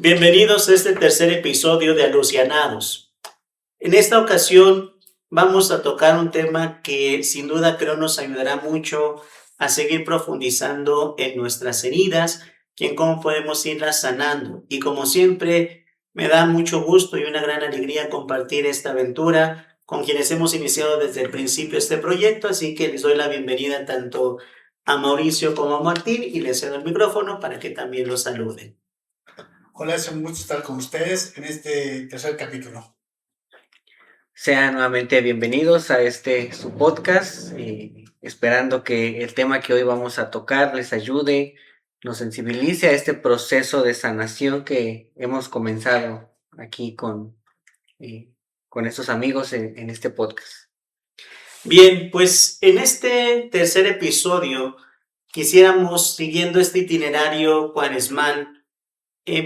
Bienvenidos a este tercer episodio de Alucianados. En esta ocasión vamos a tocar un tema que sin duda creo nos ayudará mucho a seguir profundizando en nuestras heridas y en cómo podemos irlas sanando. Y como siempre, me da mucho gusto y una gran alegría compartir esta aventura con quienes hemos iniciado desde el principio este proyecto, así que les doy la bienvenida tanto a Mauricio como a Martín y les cedo el micrófono para que también los saluden. Hola, es un gusto estar con ustedes en este tercer capítulo. Sean nuevamente bienvenidos a su podcast, esperando que el tema que hoy vamos a tocar les ayude, nos sensibilice a este proceso de sanación que hemos comenzado aquí con estos amigos en este podcast. Bien, pues en este tercer episodio quisiéramos, siguiendo este itinerario cuaresmal,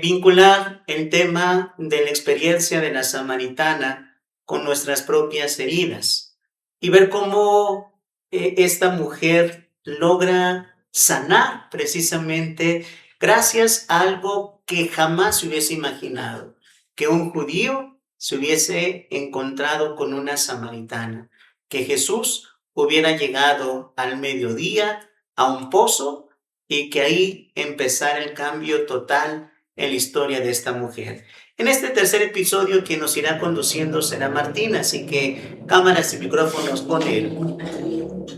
vincular el tema de la experiencia de la samaritana con nuestras propias heridas y ver cómo esta mujer logra sanar precisamente gracias a algo que jamás se hubiese imaginado, que un judío se hubiese encontrado con una samaritana, que Jesús hubiera llegado al mediodía a un pozo y que ahí empezara el cambio total en la historia de esta mujer. En este tercer episodio quien nos irá conduciendo será Martín, así que cámaras y micrófonos con él.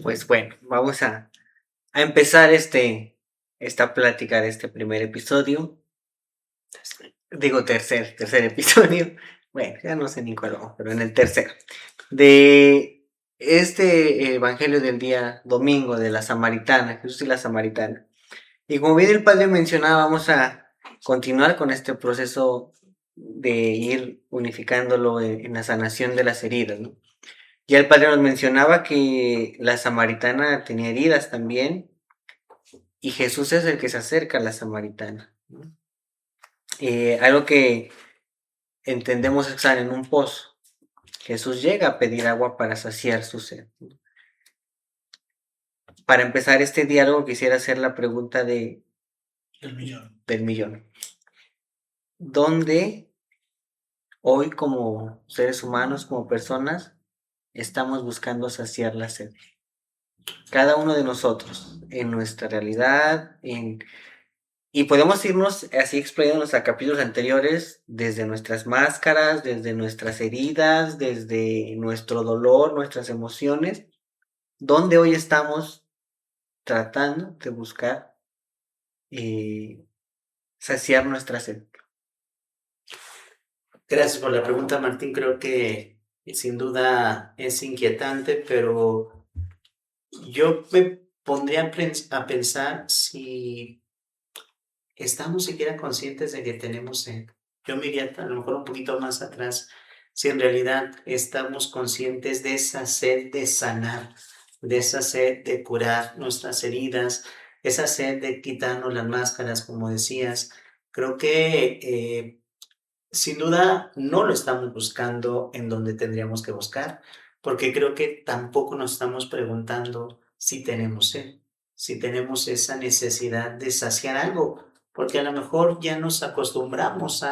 Pues bueno, vamos a empezar esta plática de este primer episodio. Digo tercer episodio. Bueno, ya no sé ni cuál vamos, pero en el tercero. De este evangelio del día domingo de la Samaritana, Jesús y la Samaritana. Y como bien el padre mencionaba, vamos a continuar con este proceso de ir unificándolo en la sanación de las heridas, ¿no? Ya el padre nos mencionaba que la samaritana tenía heridas también, y Jesús es el que se acerca a la samaritana, ¿no? Algo que entendemos es que están en un pozo. Jesús llega a pedir agua para saciar su sed. Para empezar este diálogo quisiera hacer la pregunta El millón. del millón. ¿Dónde hoy como seres humanos, como personas, estamos buscando saciar la sed? Cada uno de nosotros, en nuestra realidad, y podemos irnos así explayándonos a capítulos anteriores, desde nuestras máscaras, desde nuestras heridas, desde nuestro dolor, nuestras emociones, donde hoy estamos tratando de buscar saciar nuestra sed. Gracias por la pregunta, Martín. Creo que sin duda es inquietante, pero yo me pondría a pensar si estamos siquiera conscientes de que tenemos sed. Yo me iría a lo mejor un poquito más atrás, si en realidad estamos conscientes de esa sed de sanar, de esa sed de curar nuestras heridas, esa sed de quitarnos las máscaras, como decías. Creo que sin duda no lo estamos buscando en donde tendríamos que buscar, porque creo que tampoco nos estamos preguntando si tenemos sed, si tenemos esa necesidad de saciar algo, porque a lo mejor ya nos acostumbramos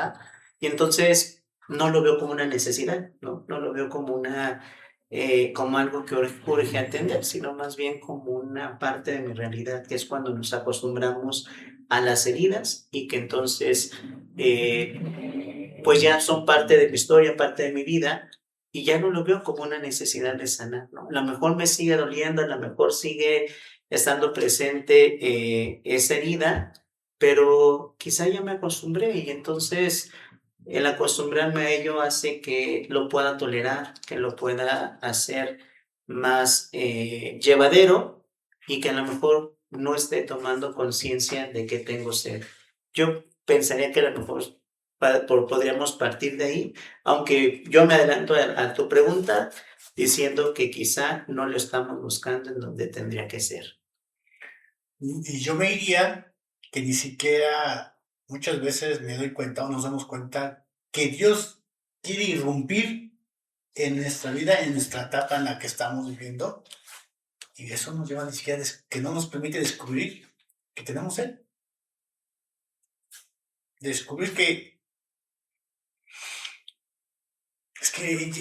y entonces no lo veo como una necesidad, no lo veo como como algo que urge atender, sino más bien como una parte de mi realidad, que es cuando nos acostumbramos a las heridas y que entonces pues ya son parte de mi historia, parte de mi vida, y ya no lo veo como una necesidad de sanar, ¿no? A lo mejor me sigue doliendo, a lo mejor sigue estando presente esa herida, pero quizá ya me acostumbré y entonces el acostumbrarme a ello hace que lo pueda tolerar, que lo pueda hacer más llevadero y que a lo mejor no esté tomando conciencia de que tengo sed. Yo pensaría que a lo mejor podríamos partir de ahí, aunque yo me adelanto a tu pregunta diciendo que quizá no lo estamos buscando en donde tendría que ser. Y yo me diría que ni siquiera muchas veces me doy cuenta o nos damos cuenta que Dios quiere irrumpir en nuestra vida, en nuestra etapa en la que estamos viviendo, y eso nos lleva ni siquiera que no nos permite descubrir que tenemos Él. Descubrir que Es que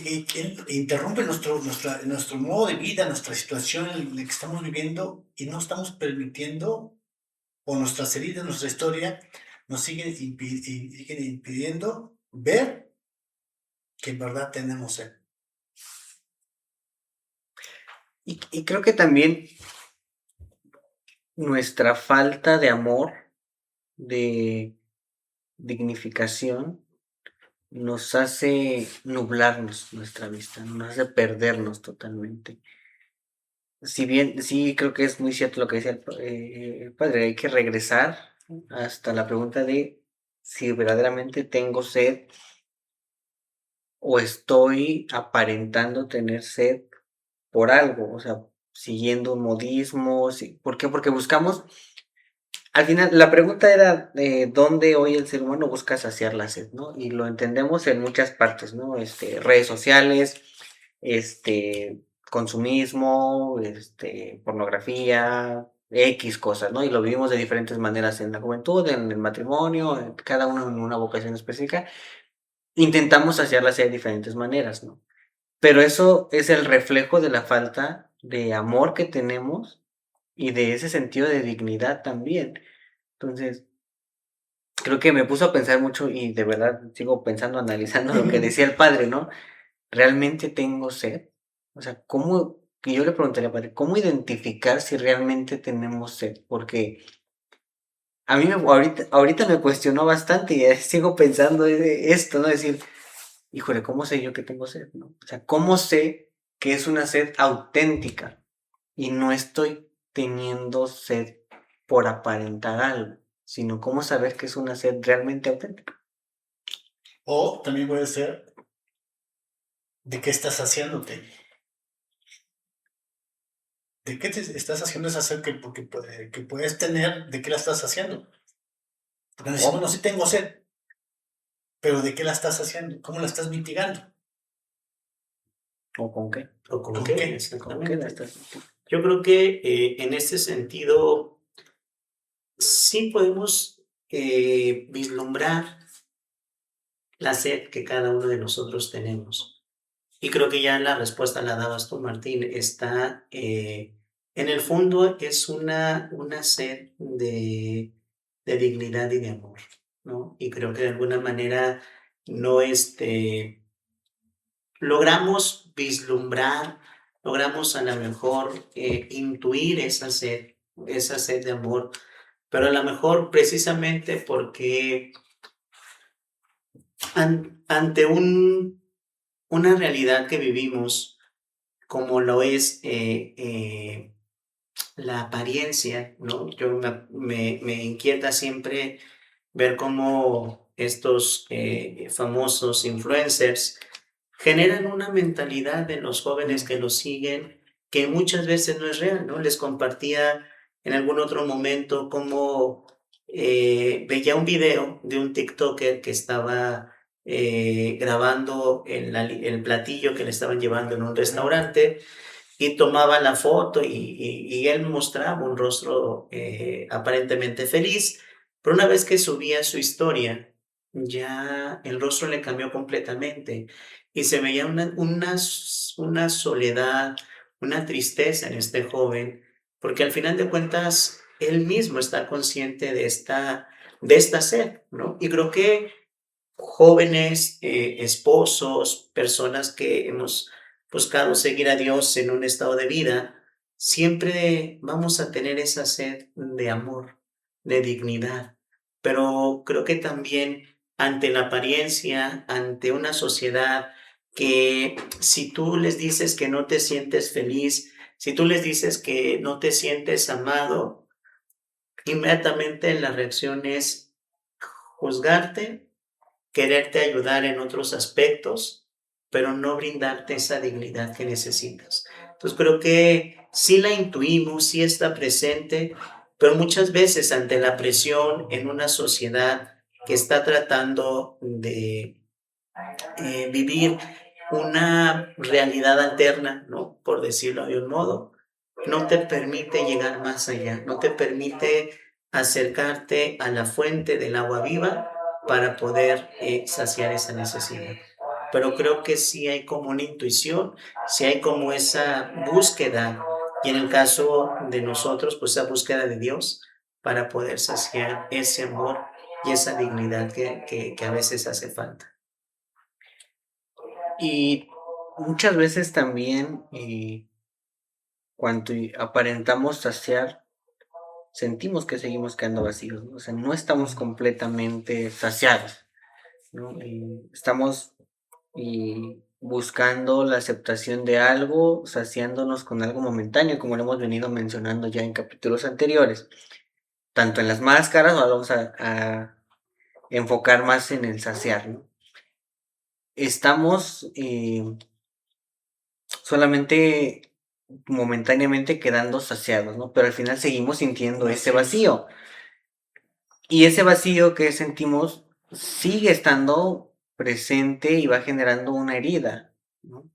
interrumpe nuestro modo de vida, nuestra situación en la que estamos viviendo y no estamos permitiendo, o nuestras heridas, nuestra historia, nos siguen impidiendo ver que en verdad tenemos sed. Y creo que también nuestra falta de amor, de dignificación, nos hace nublarnos nuestra vista, nos hace perdernos totalmente. Si bien, sí, creo que es muy cierto lo que decía el padre, hay que regresar hasta la pregunta de si verdaderamente tengo sed o estoy aparentando tener sed por algo, o sea, siguiendo un modismo. ¿Por qué? Porque buscamos, al final, la pregunta era dónde hoy el ser humano busca saciar la sed, ¿no? Y lo entendemos en muchas partes, ¿no? Redes sociales, consumismo, pornografía, X cosas, ¿no? Y lo vivimos de diferentes maneras en la juventud, en el matrimonio, cada uno en una vocación específica. Intentamos saciarla de diferentes maneras, ¿no? Pero eso es el reflejo de la falta de amor que tenemos y de ese sentido de dignidad también. Entonces, creo que me puso a pensar mucho y de verdad sigo pensando, analizando lo que decía el padre, ¿no? ¿Realmente tengo sed? O sea, que yo le preguntaría al padre, ¿cómo identificar si realmente tenemos sed? Porque a mí ahorita me cuestionó bastante y sigo pensando esto, ¿no? Decir, híjole, ¿cómo sé yo que tengo sed, no? O sea, ¿cómo sé que es una sed auténtica y no estoy teniendo sed por aparentar algo, sino cómo saber que es una sed realmente auténtica? O también puede ser de qué estás haciéndote. ¿De qué te estás haciendo esa sed que puedes tener? ¿De qué la estás haciendo? Porque decimos, bueno, sí tengo sed, pero ¿de qué la estás haciendo? ¿Cómo la estás mitigando? ¿O con qué? ¿O con ¿Con qué? qué? ¿Con qué la Exactamente. estás? Yo creo que en este sentido sí podemos vislumbrar la sed que cada uno de nosotros tenemos. Y creo que ya la respuesta la dabas tú, Martín. Está, en el fondo es una sed de dignidad y de amor, ¿no? Y creo que de alguna manera no, logramos vislumbrar, logramos a lo mejor intuir esa sed de amor, pero a lo mejor precisamente porque ante una realidad que vivimos, como lo es la apariencia, ¿no? Yo me inquieta siempre ver cómo estos famosos influencers generan una mentalidad en los jóvenes que los siguen que muchas veces no es real, ¿no? Les compartía en algún otro momento cómo veía un video de un TikToker que estaba grabando el platillo que le estaban llevando en un restaurante y tomaba la foto y él mostraba un rostro aparentemente feliz, pero una vez que subía su historia, ya el rostro le cambió completamente y se veía una soledad, una tristeza en este joven, porque al final de cuentas él mismo está consciente de esta sed, ¿no? Y creo que jóvenes, esposos, personas que hemos buscado seguir a Dios en un estado de vida, siempre vamos a tener esa sed de amor, de dignidad. Pero creo que también ante la apariencia, ante una sociedad que si tú les dices que no te sientes feliz, si tú les dices que no te sientes amado, inmediatamente la reacción es juzgarte, quererte ayudar en otros aspectos, pero no brindarte esa dignidad que necesitas. Entonces creo que sí la intuimos, sí está presente, pero muchas veces ante la presión en una sociedad que está tratando de vivir una realidad alterna, ¿no? Por decirlo de un modo, no te permite llegar más allá, no te permite acercarte a la fuente del agua viva para poder saciar esa necesidad. pero creo que sí hay como una intuición, sí hay como esa búsqueda, y en el caso de nosotros, pues esa búsqueda de Dios para poder saciar ese amor y esa dignidad que a veces hace falta. Y muchas veces también cuando aparentamos saciar, sentimos que seguimos quedando vacíos, ¿no? O sea, no estamos completamente saciados, ¿no? Estamos buscando la aceptación de algo, saciándonos con algo momentáneo, como lo hemos venido mencionando ya en capítulos anteriores, tanto en las máscaras, ahora vamos a enfocar más en el saciar, ¿no? Estamos solamente momentáneamente quedando saciados, ¿no? Pero al final seguimos sintiendo ese vacío. Y ese vacío que sentimos sigue estando presente y va generando una herida, ¿no?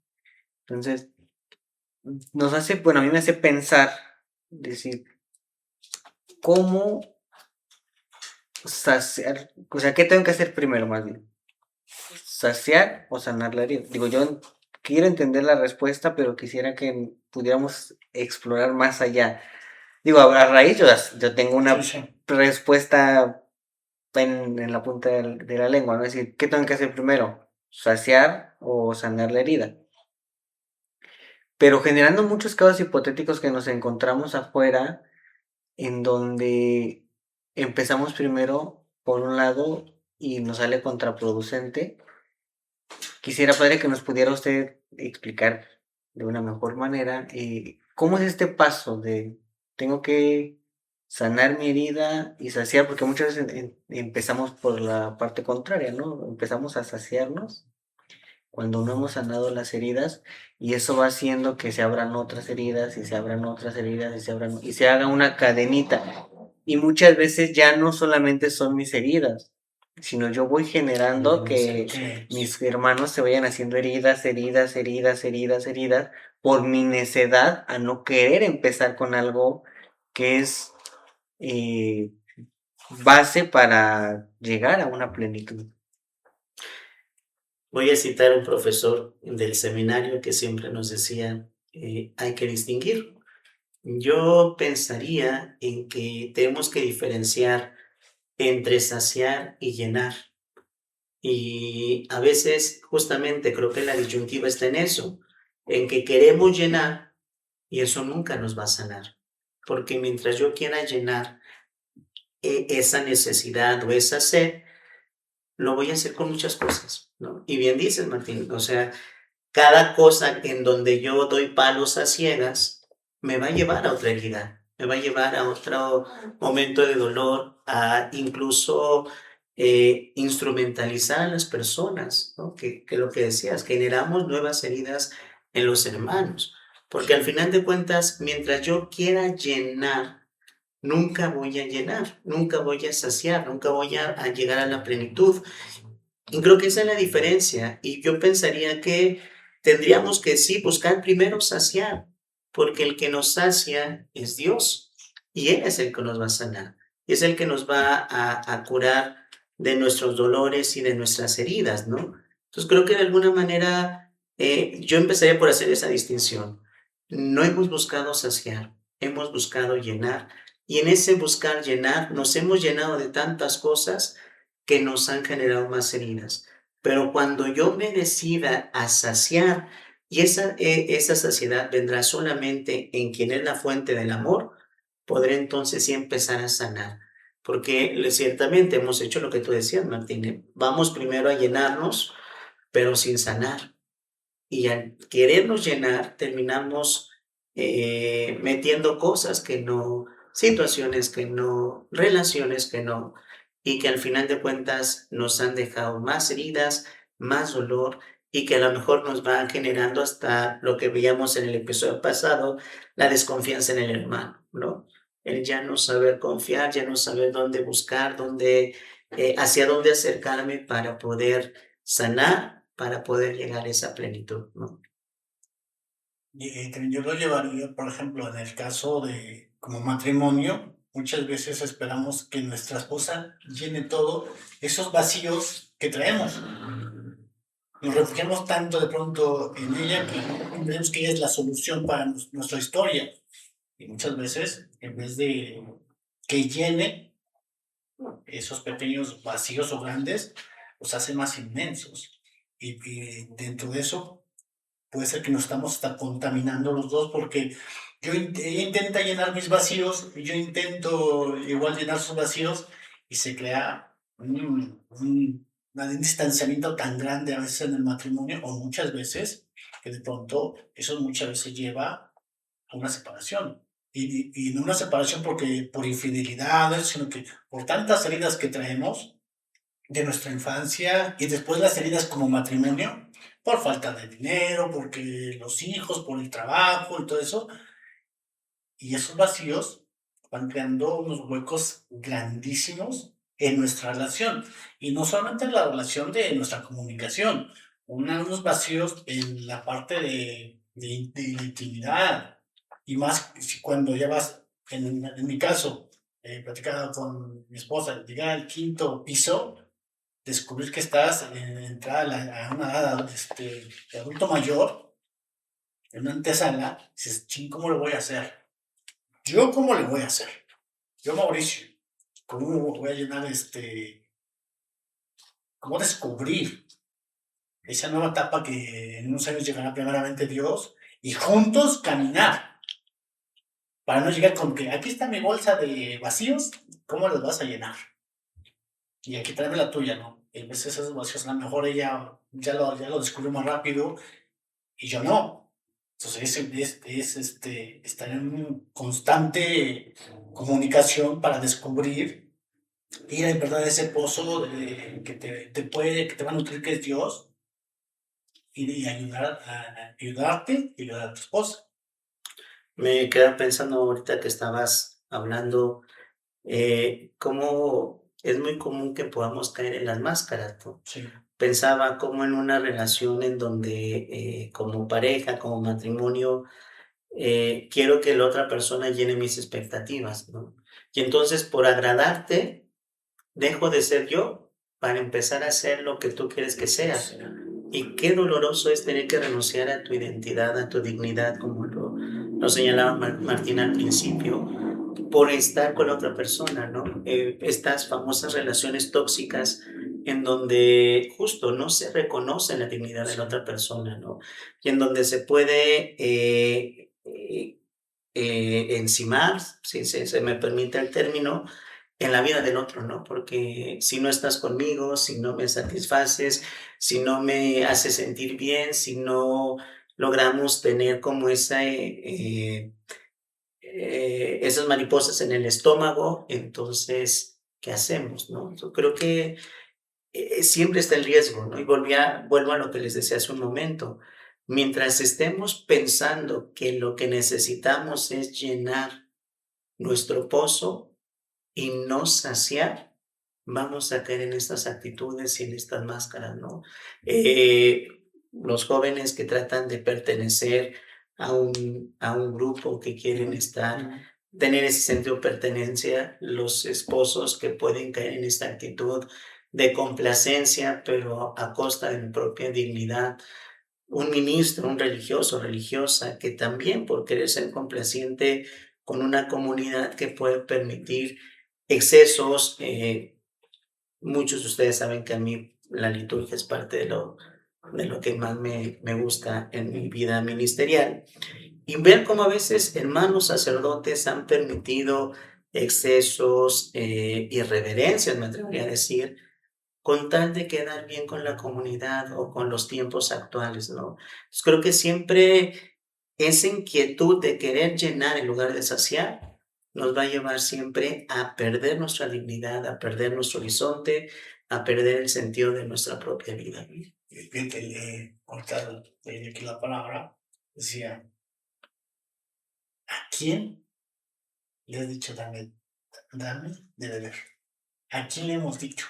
Entonces, nos hace, bueno, a mí me hace pensar, decir, ¿cómo saciar? O sea, ¿qué tengo que hacer primero, más bien? ¿Saciar o sanar la herida? Digo, yo quiero entender la respuesta, pero quisiera que pudiéramos explorar más allá. Digo, a raíz yo tengo una Sí, sí. respuesta en la punta de la lengua, ¿no? Es decir, ¿qué tengo que hacer primero? ¿Saciar o sanar la herida? Pero generando muchos casos hipotéticos que nos encontramos afuera, en donde empezamos primero por un lado y nos sale contraproducente. Quisiera, padre, que nos pudiera usted explicar de una mejor manera cómo es este paso de tengo que sanar mi herida y saciar, porque muchas veces empezamos por la parte contraria, ¿no? Empezamos a saciarnos cuando no hemos sanado las heridas y eso va haciendo que se abran otras heridas y se abran otras heridas y y se haga una cadenita. Y muchas veces ya no solamente son mis heridas, sino yo voy generando que Sí. mis hermanos se vayan haciendo heridas, heridas, heridas, heridas, heridas, por mi necedad a no querer empezar con algo que es eh, base para llegar a una plenitud. Voy a citar a un profesor del seminario que siempre nos decía, hay que distinguir. Yo pensaría en que tenemos que diferenciar entre saciar y llenar. Y a veces justamente creo que la disyuntiva está en eso, en que queremos llenar y eso nunca nos va a sanar. Porque mientras yo quiera llenar esa necesidad o esa sed, lo voy a hacer con muchas cosas, ¿no? Y bien dices, Martín, o sea, cada cosa en donde yo doy palos a ciegas me va a llevar a otra herida, me va a llevar a otro momento de dolor, a incluso instrumentalizar a las personas, ¿no? Que lo que decías, generamos nuevas heridas en los hermanos, porque al final de cuentas, mientras yo quiera llenar, nunca voy a llenar, nunca voy a saciar, nunca voy a llegar a la plenitud. Y creo que esa es la diferencia. Y yo pensaría que tendríamos que sí buscar primero saciar, porque el que nos sacia es Dios y Él es el que nos va a sanar. Y es el que nos va a curar de nuestros dolores y de nuestras heridas, ¿no? Entonces creo que de alguna manera yo empezaría por hacer esa distinción. No hemos buscado saciar, hemos buscado llenar. Y en ese buscar llenar nos hemos llenado de tantas cosas que nos han generado más heridas. Pero cuando yo me decida a saciar, y esa saciedad vendrá solamente en quien es la fuente del amor, podré entonces sí empezar a sanar. Porque ciertamente hemos hecho lo que tú decías, Martín. Vamos primero a llenarnos, pero sin sanar. Y al querernos llenar, terminamos metiendo cosas que no, situaciones que no, relaciones que no, y que al final de cuentas nos han dejado más heridas, más dolor, y que a lo mejor nos va generando hasta lo que veíamos en el episodio pasado, la desconfianza en el hermano, ¿no? El ya no saber confiar, ya no saber dónde buscar, hacia dónde acercarme para poder sanar, para poder llegar a esa plenitud, ¿no? Y yo lo llevaría, por ejemplo, en el caso de como matrimonio, muchas veces esperamos que nuestra esposa llene todo esos vacíos que traemos. nos refugiamos tanto de pronto en ella que creemos que ella es la solución para nuestra historia. Y muchas veces, en vez de que llene esos pequeños vacíos o grandes, los hace más inmensos. Y dentro de eso puede ser que nos estamos hasta contaminando los dos porque ella intenta llenar mis vacíos y yo intento igual llenar sus vacíos y se crea un distanciamiento tan grande a veces en el matrimonio o muchas veces que de pronto eso muchas veces lleva a una separación. Y no una separación porque por infidelidades, sino que por tantas heridas que traemos de nuestra infancia y después las heridas como matrimonio, por falta de dinero, porque los hijos, por el trabajo y todo eso, y esos vacíos van creando unos huecos grandísimos en nuestra relación. Y no solamente en la relación de nuestra comunicación, unos vacíos en la parte de la intimidad. Y más si cuando ya vas, en mi caso, platicando con mi esposa, llegar al quinto piso, descubrir que estás en entrada a una edad de adulto mayor, en una antesala, dices, ching, ¿cómo lo voy a hacer? ¿Yo cómo le voy a hacer? Yo, Mauricio, ¿cómo voy a llenar cómo descubrir esa nueva etapa que en unos años llegará primeramente Dios y juntos caminar para no llegar con que aquí está mi bolsa de vacíos, ¿cómo los vas a llenar? Y aquí tráeme la tuya, ¿no? Y a veces esos vacíos a lo mejor ella ya lo descubrió más rápido y yo no. Entonces estar en una constante comunicación para descubrir, ir en verdad a ese pozo que te va a nutrir, que es Dios, y ayudarte y ayudar a tu esposa. Me quedé pensando ahorita que estabas hablando, cómo es muy común que podamos caer en las máscaras, ¿no? Sí. Pensaba como en una relación en donde, como pareja, como matrimonio, quiero que la otra persona llene mis expectativas, ¿no? Y entonces, por agradarte, dejo de ser yo para empezar a ser lo que tú quieres que sea. Y qué doloroso es tener que renunciar a tu identidad, a tu dignidad, como lo señalaba Martín al principio, por estar con otra persona, ¿no? Estas famosas relaciones tóxicas en donde justo no se reconoce la dignidad de la otra persona, ¿no? Y en donde se puede encimar, si se me permite el término, en la vida del otro, ¿no? Porque si no estás conmigo, si no me satisfaces, si no me haces sentir bien, si no logramos tener como esas mariposas en el estómago, entonces, ¿qué hacemos, no? Yo creo que siempre está el riesgo, ¿no? Y vuelvo a lo que les decía hace un momento. Mientras estemos pensando que lo que necesitamos es llenar nuestro pozo y no saciar, vamos a caer en estas actitudes y en estas máscaras, ¿no? Los jóvenes que tratan de pertenecer a un grupo, que quieren tener ese sentido de pertenencia, los esposos que pueden caer en esta actitud de complacencia, pero a costa de mi propia dignidad. Un ministro, un religioso, religiosa, que también por querer ser complaciente con una comunidad que puede permitir excesos. Muchos de ustedes saben que a mí la liturgia es parte de lo que más me gusta en mi vida ministerial. Y ver cómo a veces hermanos sacerdotes han permitido excesos, irreverencias, me atrevería a decir, con tal de quedar bien con la comunidad o con los tiempos actuales, ¿no? Pues creo que siempre esa inquietud de querer llenar en lugar de saciar nos va a llevar siempre a perder nuestra dignidad, a perder nuestro horizonte, a perder el sentido de nuestra propia vida. Fíjate, ahorita leí aquí la palabra, decía, ¿a quién le has dicho dame de beber? ¿A quién le hemos dicho?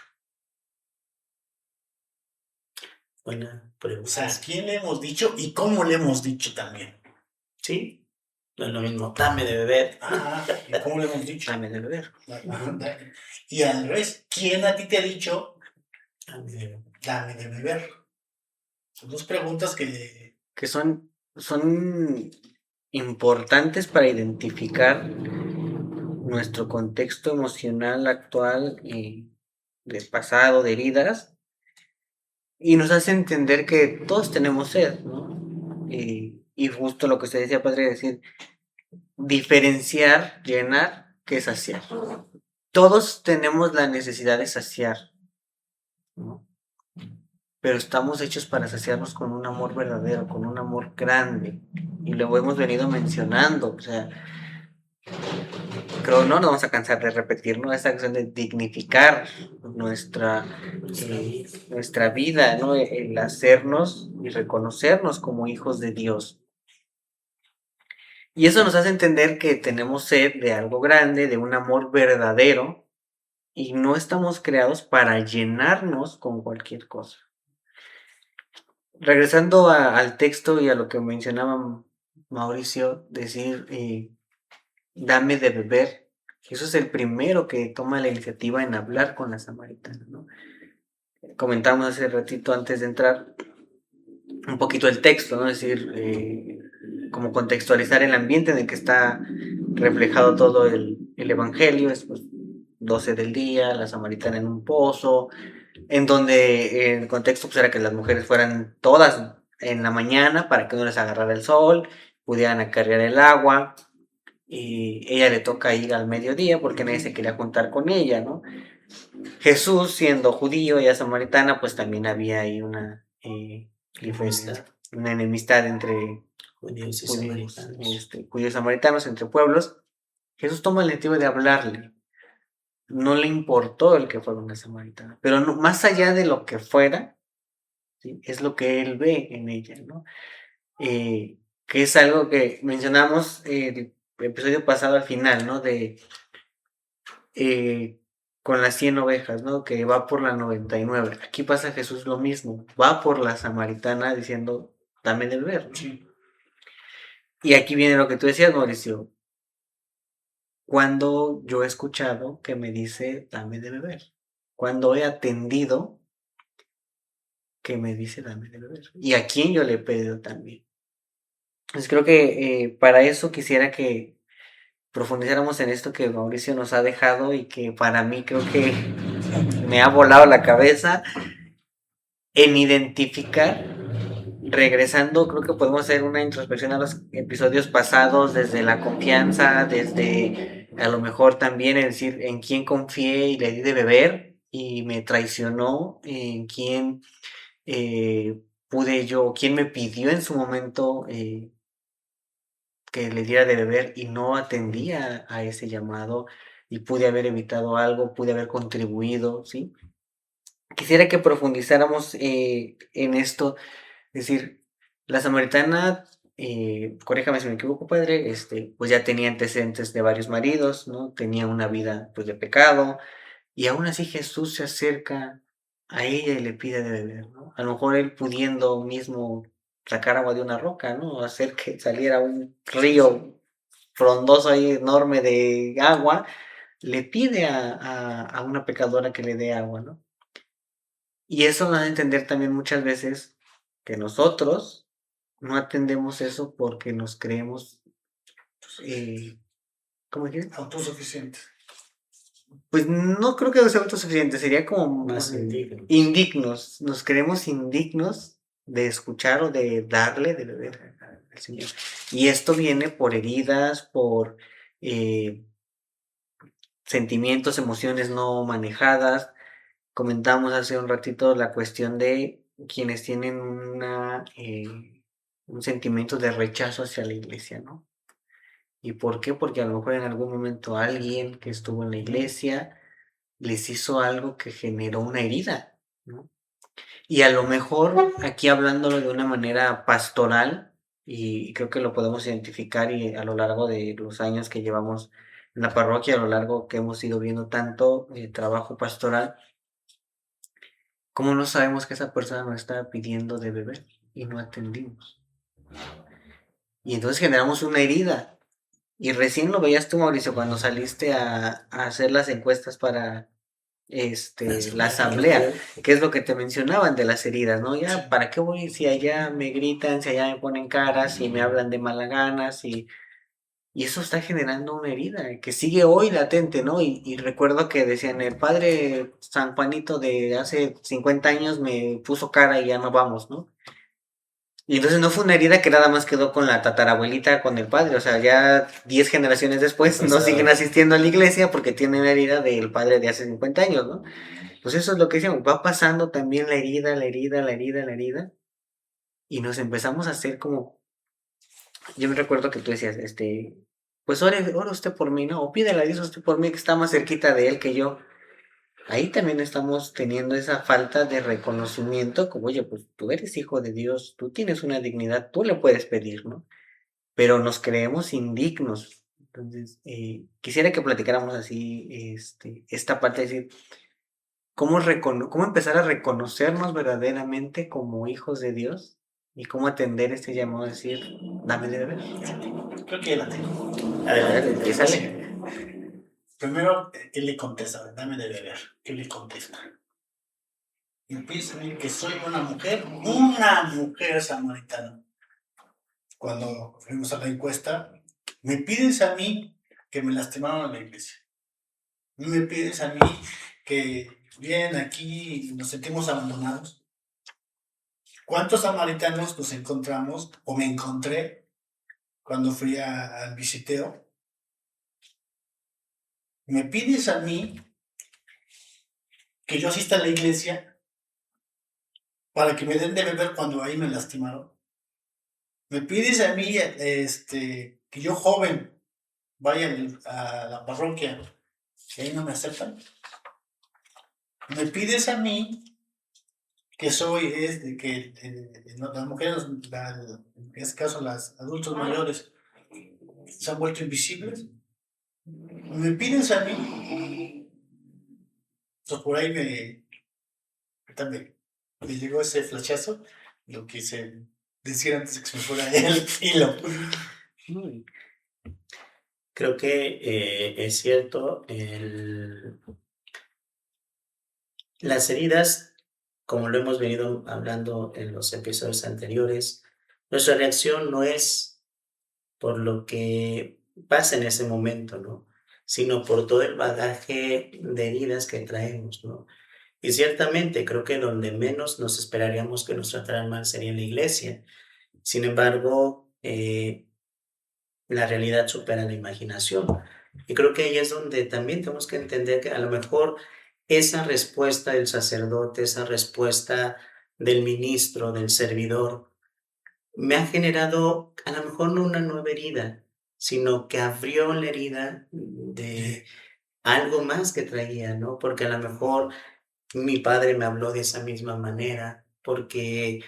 Buena O sea, ¿a pregunta. quién le hemos dicho y cómo le hemos dicho también? Sí, no es lo mismo, dame de beber. ¿Y cómo le hemos dicho? Dame de beber. Y al revés, ¿quién a ti te ha dicho Dame de beber. dame de beber? Son dos preguntas que son importantes para identificar nuestro contexto emocional actual y del pasado, de heridas, y nos hace entender que todos tenemos sed, ¿no? Y justo lo que usted decía, padre, decir, diferenciar, llenar, que saciar. Todos tenemos la necesidad de saciar, ¿no? Pero estamos hechos para saciarnos con un amor verdadero, con un amor grande. Y lo hemos venido mencionando, o sea, creo no nos vamos a cansar de repetir, ¿no? Esa acción de dignificar nuestra, nuestra vida, ¿no? El hacernos y reconocernos como hijos de Dios. Y eso nos hace entender que tenemos sed de algo grande, de un amor verdadero, y no estamos creados para llenarnos con cualquier cosa. Regresando al texto y a lo que mencionaba Mauricio, decir, dame de beber. Jesús es el primero que toma la iniciativa en hablar con la samaritana, ¿no? Comentamos hace ratito antes de entrar un poquito el texto, ¿no? Es decir, como contextualizar el ambiente en el que está reflejado todo el evangelio. Es pues 12 del día, la samaritana en un pozo, en donde el contexto pues, era que las mujeres fueran todas en la mañana para que no les agarrara el sol, pudieran acarrear el agua, y ella le toca ir al mediodía porque nadie se quería juntar con ella, ¿no? Jesús, siendo judío, ella samaritana, pues también había ahí una enemistad entre Judíos y judíos, samaritanos. judíos samaritanos, entre pueblos. Jesús toma la iniciativa de hablarle. No le importó el que fuera una samaritana, pero no, más allá de lo que fuera, ¿sí? Es lo que él ve en ella, ¿no? Que es algo que mencionamos el episodio pasado al final, ¿no? De con las 100 ovejas, ¿no? Que va por la 99. Aquí pasa Jesús lo mismo, va por la samaritana diciendo, dame de beber, ¿no? Sí. Y aquí viene lo que tú decías, Mauricio. Cuando yo he escuchado que me dice, dame de beber. Cuando he atendido que me dice, dame de beber. Y a quién yo le he pedido también. Entonces creo que para eso quisiera que profundizáramos en esto que Mauricio nos ha dejado y que para mí creo que me ha volado la cabeza en identificar, regresando, creo que podemos hacer una introspección a los episodios pasados, desde la confianza, desde a lo mejor también en decir en quién confié y le di de beber y me traicionó, en quién pude yo, quién me pidió en su momento que le diera de beber y no atendía a ese llamado y pude haber evitado algo, pude haber contribuido, ¿sí? Quisiera que profundizáramos en esto, es decir, la samaritana, corríjame si me equivoco, padre, pues ya tenía antecedentes de varios maridos, ¿no? Tenía una vida pues de pecado, y aún así Jesús se acerca a ella y le pide de beber, ¿no? A lo mejor él pudiendo mismo sacar agua de una roca, ¿no? Hacer que saliera un río frondoso ahí enorme de agua, le pide a una pecadora que le dé agua, ¿no? Y eso nos da a entender también muchas veces que nosotros no atendemos eso porque nos creemos, ¿cómo dijiste? Autosuficiente. Pues no creo que sea autosuficiente, sería como Más indignos. indignos, nos creemos indignos de escuchar o de darle de beber al Señor. Y esto viene por heridas, por sentimientos, emociones no manejadas. Comentamos hace un ratito la cuestión de quienes tienen un sentimiento de rechazo hacia la iglesia, ¿no? ¿Y por qué? Porque a lo mejor en algún momento alguien que estuvo en la iglesia les hizo algo que generó una herida, ¿no? Y a lo mejor aquí hablándolo de una manera pastoral, y creo que lo podemos identificar y a lo largo de los años que llevamos en la parroquia, a lo largo que hemos ido viendo tanto trabajo pastoral, ¿cómo no sabemos que esa persona nos estaba pidiendo de beber y no atendimos? Y entonces generamos una herida. Y recién lo veías tú, Mauricio, cuando saliste a hacer las encuestas la asamblea, que es lo que te mencionaban de las heridas, ¿no? Ya, ¿para qué voy si allá me gritan, si allá me ponen caras, si me hablan de mala gana, y eso está generando una herida que sigue hoy latente, ¿no? Y recuerdo que decían, el padre San Juanito de hace 50 años me puso cara y ya no vamos, ¿no? Y entonces no fue una herida que nada más quedó con la tatarabuelita, con el padre, o sea, ya 10 generaciones después no siguen asistiendo a la iglesia porque tienen la herida del padre de hace 50 años, ¿no? Pues eso es lo que decíamos, va pasando también la herida, la herida, la herida, la herida, y nos empezamos a hacer como, yo me recuerdo que tú decías, pues ore usted por mí, ¿no? O pídele a Dios usted por mí que está más cerquita de él que yo. Ahí también estamos teniendo esa falta de reconocimiento, como, oye, pues tú eres hijo de Dios, tú tienes una dignidad, tú le puedes pedir, ¿no? Pero nos creemos indignos. Entonces, quisiera que platicáramos así, esta parte de decir, cómo empezar a reconocernos verdaderamente como hijos de Dios y cómo atender este llamado a decir, dame de beber. Creo que ya la tengo. Adelante, empiézale. Primero, él le contesta, dame de beber. ¿Qué le contesta? Empieza a decir que soy una mujer samaritana. Cuando fuimos a la encuesta, me pides a mí que me lastimaron en la iglesia. Me pides a mí que vienen aquí y nos sentimos abandonados. ¿Cuántos samaritanos nos encontramos o me encontré cuando fui al visiteo? Me pides a mí que yo asista a la iglesia para que me den de beber cuando ahí me lastimaron. Me pides a mí que yo joven vaya a la parroquia y ahí no me aceptan. Me pides a mí que soy las mujeres, en este caso las adultos mayores, se han vuelto invisibles. Me pides a mí. Entonces por ahí me llegó ese flechazo, lo quise decir antes de que se me fuera el hilo. Creo que es cierto, las heridas, como lo hemos venido hablando en los episodios anteriores, nuestra reacción no es por lo que pasa en ese momento, ¿no? Sino por todo el bagaje de heridas que traemos, ¿no? Y ciertamente creo que donde menos nos esperaríamos que nos trataran mal sería en la iglesia. Sin embargo, la realidad supera la imaginación. Y creo que ahí es donde también tenemos que entender que a lo mejor esa respuesta del sacerdote, esa respuesta del ministro, del servidor, me ha generado a lo mejor no una nueva herida, sino que abrió la herida de algo más que traía, ¿no? Porque a lo mejor mi padre me habló de esa misma manera, porque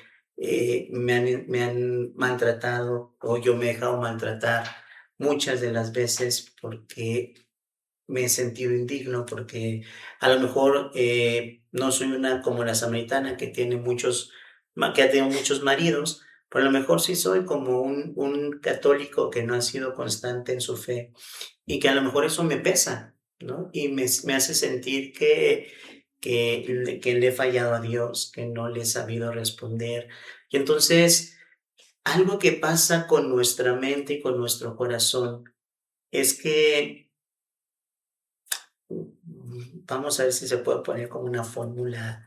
me han maltratado o yo me he dejado maltratar muchas de las veces porque me he sentido indigno, porque a lo mejor no soy una como la samaritana que tiene que ha tenido muchos maridos, pero a lo mejor sí soy como un católico que no ha sido constante en su fe y que a lo mejor eso me pesa, ¿no? Y me hace sentir que le he fallado a Dios, que no le he sabido responder. Y entonces, algo que pasa con nuestra mente y con nuestro corazón es que, vamos a ver si se puede poner como una fórmula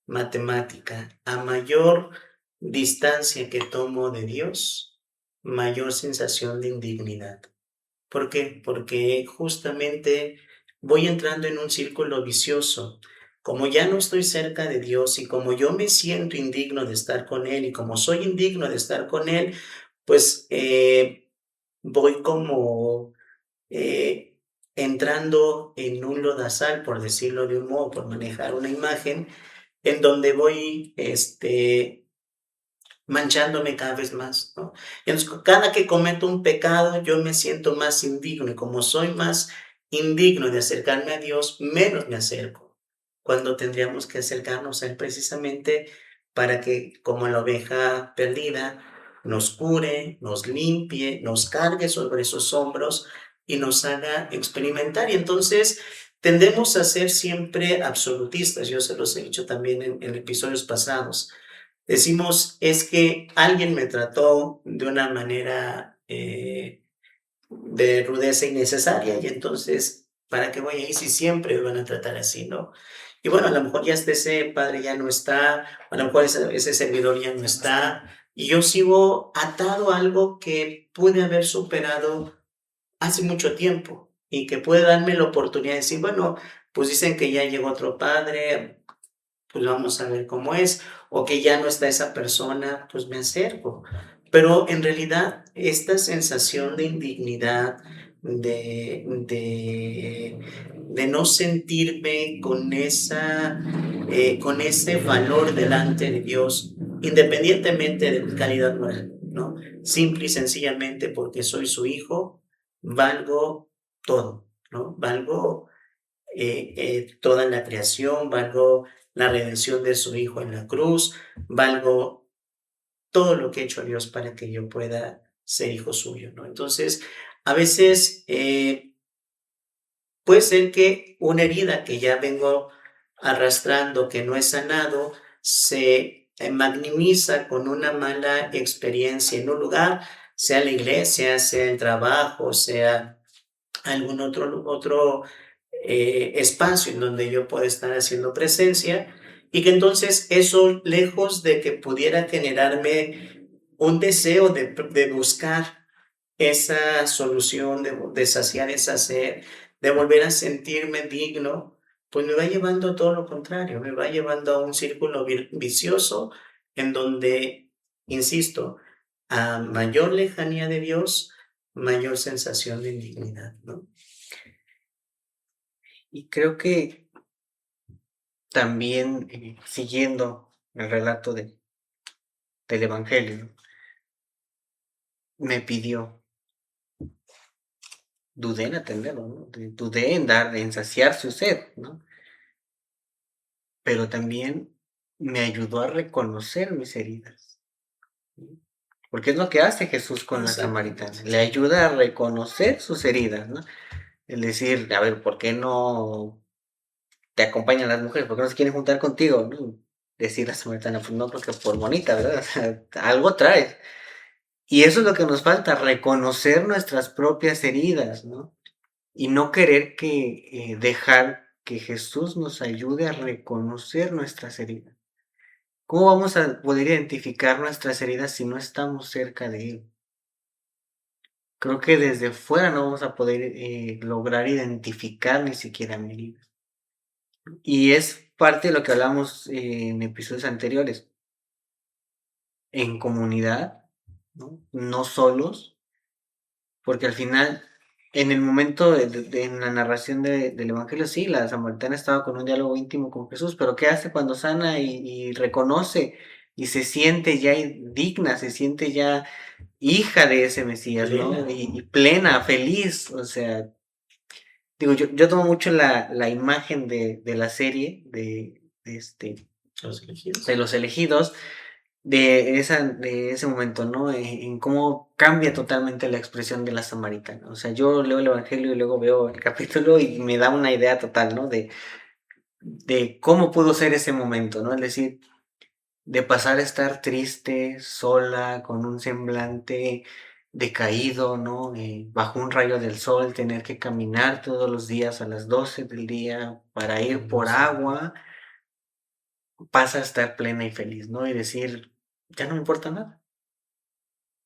matemática, a mayor distancia que tomo de Dios, mayor sensación de indignidad. ¿Por qué? Porque justamente voy entrando en un círculo vicioso. Como ya no estoy cerca de Dios y como yo me siento indigno de estar con Él y como soy indigno de estar con Él, pues voy como entrando en un lodazal, por decirlo de un modo, por manejar una imagen, en donde voy manchándome cada vez más, ¿no? Entonces, cada que cometo un pecado, yo me siento más indigno, y como soy más indigno de acercarme a Dios, menos me acerco, cuando tendríamos que acercarnos a Él precisamente para que, como la oveja perdida, nos cure, nos limpie, nos cargue sobre sus hombros y nos haga experimentar. Y entonces, tendemos a ser siempre absolutistas. Yo se los he dicho también en episodios pasados. Decimos, es que alguien me trató de una manera de rudeza innecesaria y entonces, ¿para qué voy a ir si siempre me van a tratar así, no? Y bueno, a lo mejor ya ese padre ya no está, a lo mejor ese servidor ya no está, y yo sigo atado a algo que pude haber superado hace mucho tiempo y que puede darme la oportunidad de decir, bueno, pues dicen que ya llegó otro padre, pues vamos a ver cómo es, o que ya no está esa persona, pues me acerco. Pero en realidad esta sensación de indignidad, de no sentirme con ese valor delante de Dios, independientemente de mi calidad moral, ¿no? Simple y sencillamente porque soy su hijo, valgo todo, ¿no? Valgo toda la creación, valgo la redención de su Hijo en la cruz, valgo todo lo que ha hecho Dios para que yo pueda ser hijo suyo, ¿no? Entonces, a veces puede ser que una herida que ya vengo arrastrando, que no he sanado, se magnimiza con una mala experiencia en un lugar, sea la iglesia, sea el trabajo, sea algún otro espacio en donde yo pueda estar haciendo presencia y que entonces eso, lejos de que pudiera generarme un deseo de buscar esa solución, de saciar esa sed, de volver a sentirme digno, pues me va llevando a todo lo contrario, me va llevando a un círculo vicioso en donde, insisto, a mayor lejanía de Dios, mayor sensación de indignidad, ¿no? Y creo que también, siguiendo el relato del Evangelio, ¿no? Me pidió, dudé en atenderlo, ¿no? Dudé en saciar su sed, ¿no? Pero también me ayudó a reconocer mis heridas, ¿no? Porque es lo que hace Jesús con la samaritana, le ayuda a reconocer sus heridas, ¿no? Es decir, a ver, ¿por qué no te acompañan las mujeres? ¿Por qué no se quieren juntar contigo? ¿No? Decir la samaritana, pues no, porque por bonita, ¿verdad? O sea, algo trae. Y eso es lo que nos falta, reconocer nuestras propias heridas, ¿no? Y no querer dejar que Jesús nos ayude a reconocer nuestras heridas. ¿Cómo vamos a poder identificar nuestras heridas si no estamos cerca de Él? Creo que desde fuera no vamos a poder lograr identificar ni siquiera mi herida. Y es parte de lo que hablamos en episodios anteriores. En comunidad, ¿no? No solos, porque al final, en el momento en la narración del Evangelio, sí, la samaritana estaba con un diálogo íntimo con Jesús, pero ¿qué hace cuando sana y reconoce y se siente ya digna, se siente ya hija de ese Mesías, ¿no? Plena. Y plena, feliz, o sea, digo, yo tomo mucho la imagen de la serie Los elegidos. de los elegidos, de ese momento, ¿no? En cómo cambia totalmente la expresión de la samaritana. O sea, yo leo el Evangelio y luego veo el capítulo y me da una idea total, ¿no? De cómo pudo ser ese momento, ¿no? Es decir, de pasar a estar triste, sola, con un semblante decaído, ¿no? Bajo un rayo del sol, tener que caminar todos los días a las 12 del día para ir por agua, pasa a estar plena y feliz, ¿no? Y decir, ya no me importa nada.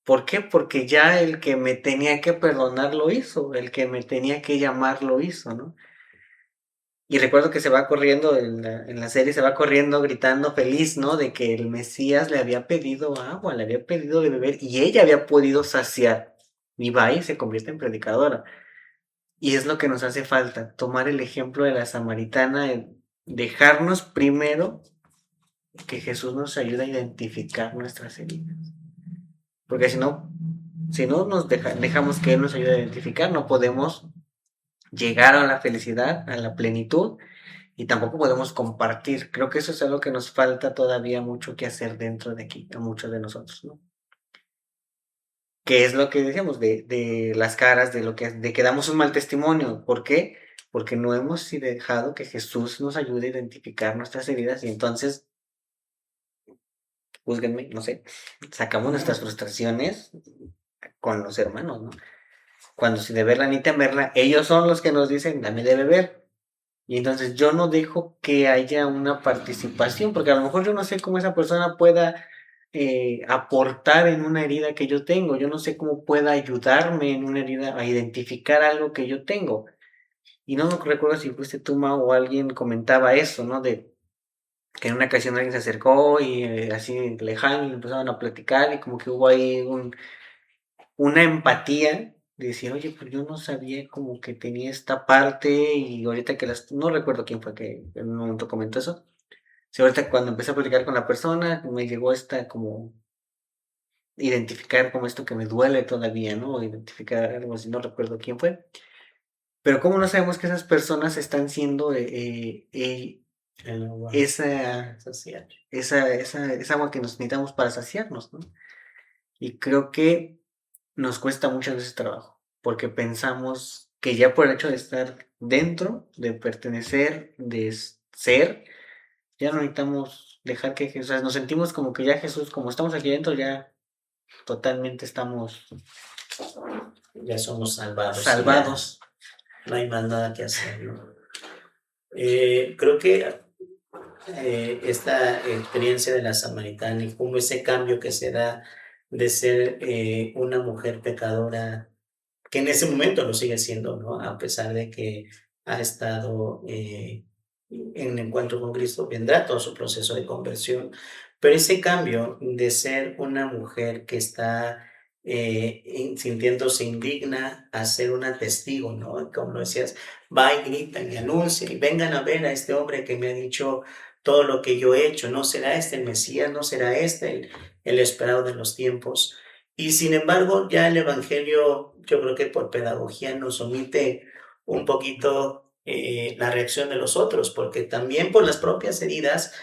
¿Por qué? Porque ya el que me tenía que perdonar lo hizo, el que me tenía que llamar lo hizo, ¿no? Y recuerdo que se va corriendo, en la serie se va corriendo gritando feliz, ¿no? De que el Mesías le había pedido agua, le había pedido de beber y ella había podido saciar. Y va y se convierte en predicadora. Y es lo que nos hace falta, tomar el ejemplo de la samaritana, dejarnos primero que Jesús nos ayude a identificar nuestras heridas. Porque si no nos dejamos que Él nos ayude a identificar, no podemos llegar a la felicidad, a la plenitud, y tampoco podemos compartir. Creo que eso es algo que nos falta todavía mucho que hacer dentro de aquí, a muchos de nosotros, ¿no? Que es lo que decíamos de las caras, de que damos un mal testimonio. ¿Por qué? porque no hemos dejado que Jesús nos ayude a identificar nuestras heridas y entonces, júzguenme, no sé, sacamos nuestras frustraciones con los hermanos, ¿no? Cuando si de verla ni temerla, ellos son los que nos dicen, dame de beber. Y entonces yo no dejo que haya una participación, porque a lo mejor yo no sé cómo esa persona pueda aportar en una herida que yo tengo. Yo no sé cómo pueda ayudarme en una herida a identificar algo que yo tengo. Y no me recuerdo si fuiste tú, Mau, o alguien comentaba eso, ¿no? De que en una ocasión alguien se acercó y así lejano y empezaron a platicar y como que hubo ahí una empatía de decir, oye, pues yo no sabía como que tenía esta parte y ahorita que no recuerdo quién fue que en un momento comentó eso. Sí, ahorita cuando empecé a platicar con la persona me llegó esta como identificar como esto que me duele todavía, ¿no? Identificar algo así, no recuerdo quién fue. Pero cómo no sabemos que esas personas están siendo El agua esa, social. esa agua que nos necesitamos para saciarnos, ¿no? Y creo que nos cuesta muchas veces trabajo, porque pensamos que ya por el hecho de estar dentro, de pertenecer, de ser, ya no necesitamos dejar que Jesús, o sea, nos sentimos como que ya Jesús, como estamos aquí dentro, ya totalmente estamos Ya somos salvados. salvados. No hay más nada que hacer, ¿no? Creo que esta experiencia de la samaritana y como ese cambio que se da de ser una mujer pecadora, que en ese momento lo sigue siendo, ¿no? A pesar de que ha estado en encuentro con Cristo, vendrá todo su proceso de conversión, pero ese cambio de ser una mujer que está sintiéndose indigna a ser una testigo, ¿no? Como lo decías, va y grita y anuncia y vengan a ver a este hombre que me ha dicho todo lo que yo he hecho, ¿no será este el Mesías? ¿No será este el esperado de los tiempos? Y sin embargo, ya el Evangelio, yo creo que por pedagogía nos omite un poquito la reacción de los otros, porque también por las propias heridas,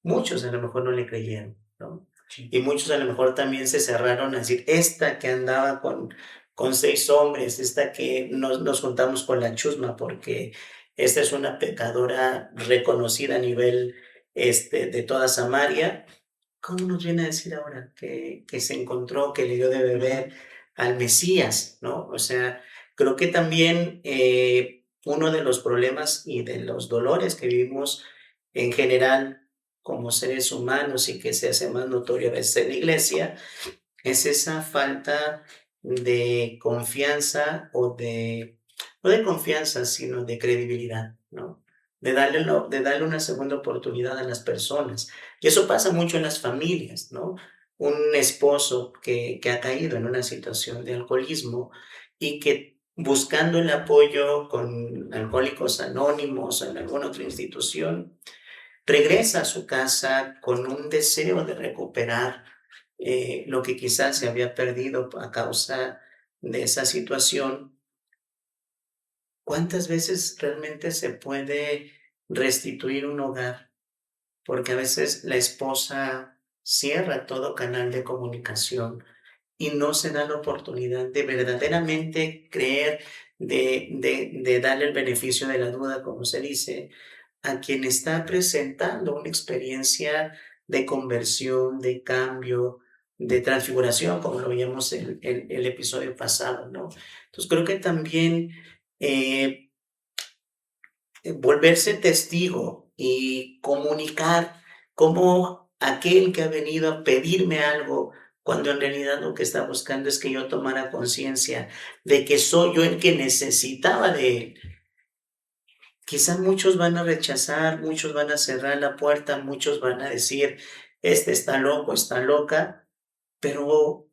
muchos a lo mejor no le creyeron, ¿no? Sí. Y muchos a lo mejor también se cerraron a decir, esta que andaba con 6 hombres, esta que nos juntamos con la chusma, porque esta es una pecadora reconocida a nivel de toda Samaria. ¿Cómo nos viene a decir ahora que se encontró, que le dio de beber al Mesías, ¿no? O sea, creo que también uno de los problemas y de los dolores que vivimos en general como seres humanos y que se hace más notorio a veces en la iglesia es esa falta de confianza no de confianza, sino de credibilidad, ¿no? De darle una segunda oportunidad a las personas. Y eso pasa mucho en las familias, ¿no? Un esposo que ha caído en una situación de alcoholismo y que buscando el apoyo con Alcohólicos Anónimos o en alguna otra institución, regresa a su casa con un deseo de recuperar lo que quizás se había perdido a causa de esa situación. ¿Cuántas veces realmente se puede restituir un hogar? Porque a veces la esposa cierra todo canal de comunicación y no se da la oportunidad de verdaderamente creer, de darle el beneficio de la duda, como se dice, a quien está presentando una experiencia de conversión, de cambio, de transfiguración, como lo veíamos en el episodio pasado, ¿no? Entonces creo que también eh, volverse testigo y comunicar como aquel que ha venido a pedirme algo, cuando en realidad lo que está buscando es que yo tomara conciencia de que soy yo el que necesitaba de él. Quizás muchos van a rechazar, muchos van a cerrar la puerta, muchos van a decir, este está loco, está loca, pero